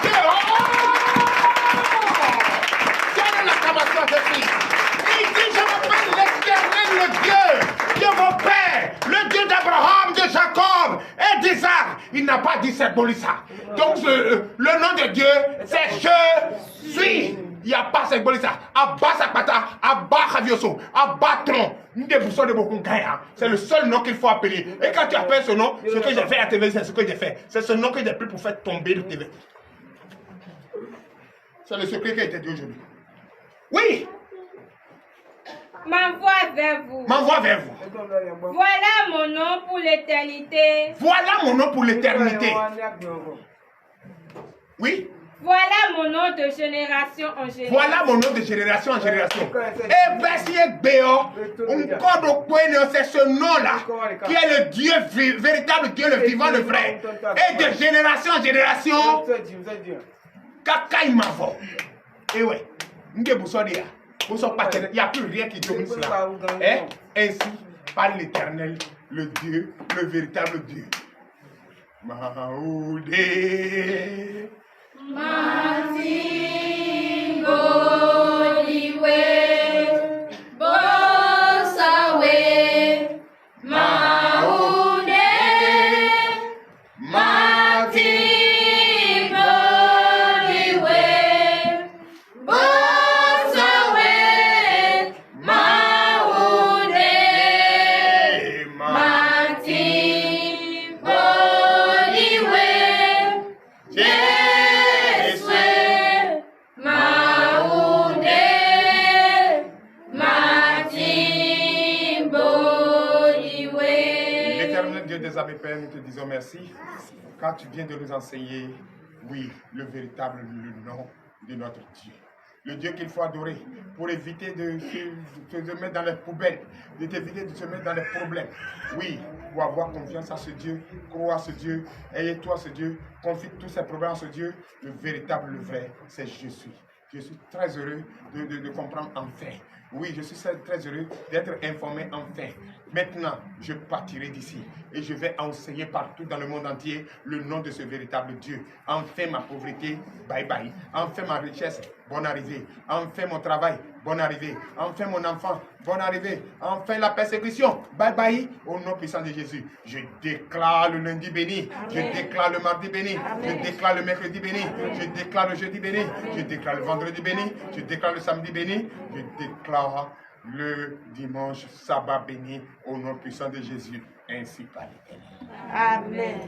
de il dit, je m'appelle l'Éternel, le Dieu de vos pères, le Dieu d'Abraham, de Jacob et d'Isaac. Il n'a pas dit c'est Bolissa. Donc le nom de Dieu, c'est je suis. Il n'y a pas cette Bolissa. Abba Sakpata, Abba Javioso, Abba Tron. C'est le seul nom qu'il faut appeler. Et quand tu appelles ce nom, ce que j'ai fait à TV, c'est ce que j'ai fait. C'est ce nom que j'ai pris pour faire tomber le TV. C'est le secret qui a été dit aujourd'hui. Oui. M'envoie vers vous. M'envoie vers vous. Voilà mon nom pour l'éternité. Voilà mon nom pour l'éternité. Oui. Voilà mon nom de génération en génération. Voilà mon nom de génération en génération. Et verset Béo, c'est ce nom-là qui est le Dieu, véritable Dieu, le vivant, le vrai. Et de génération en génération, Kakaï Mavo. Et ouais, il n'y a plus rien qui domine cela. Et ainsi, par l'Éternel, le Dieu, le véritable Dieu. Maoudé. Matimbo liwe, bosawe, maoude, matimbo liwe, bosawe, maoude, matimbo liwe. Des amis Père, nous te disons merci car tu viens de nous enseigner, oui, le véritable nom de notre Dieu. Le Dieu qu'il faut adorer pour éviter de se mettre dans les poubelles, d'éviter de se mettre dans les problèmes. Oui, pour avoir confiance en ce Dieu, croire à ce Dieu, ayez-toi ce Dieu, confie tous ces problèmes à ce Dieu. Le véritable, le vrai, c'est je suis. Je suis très heureux de comprendre enfin. Oui, je suis très heureux d'être informé enfin. Maintenant, je partirai d'ici et je vais enseigner partout dans le monde entier le nom de ce véritable Dieu. Enfin ma pauvreté, bye bye. Enfin ma richesse, bonne arrivée. Enfin mon travail, bonne arrivée. Enfin mon enfant, bonne arrivée. Enfin la persécution, bye bye. Au nom puissant de Jésus, je déclare le lundi béni. Amen. Je déclare le mardi béni. Amen. Je déclare le mercredi béni. Amen. Je déclare le jeudi béni. Je déclare le vendredi béni. Je déclare le samedi béni. Je déclare le dimanche sabbat béni au nom puissant de Jésus, ainsi par l'Éternel. Amen.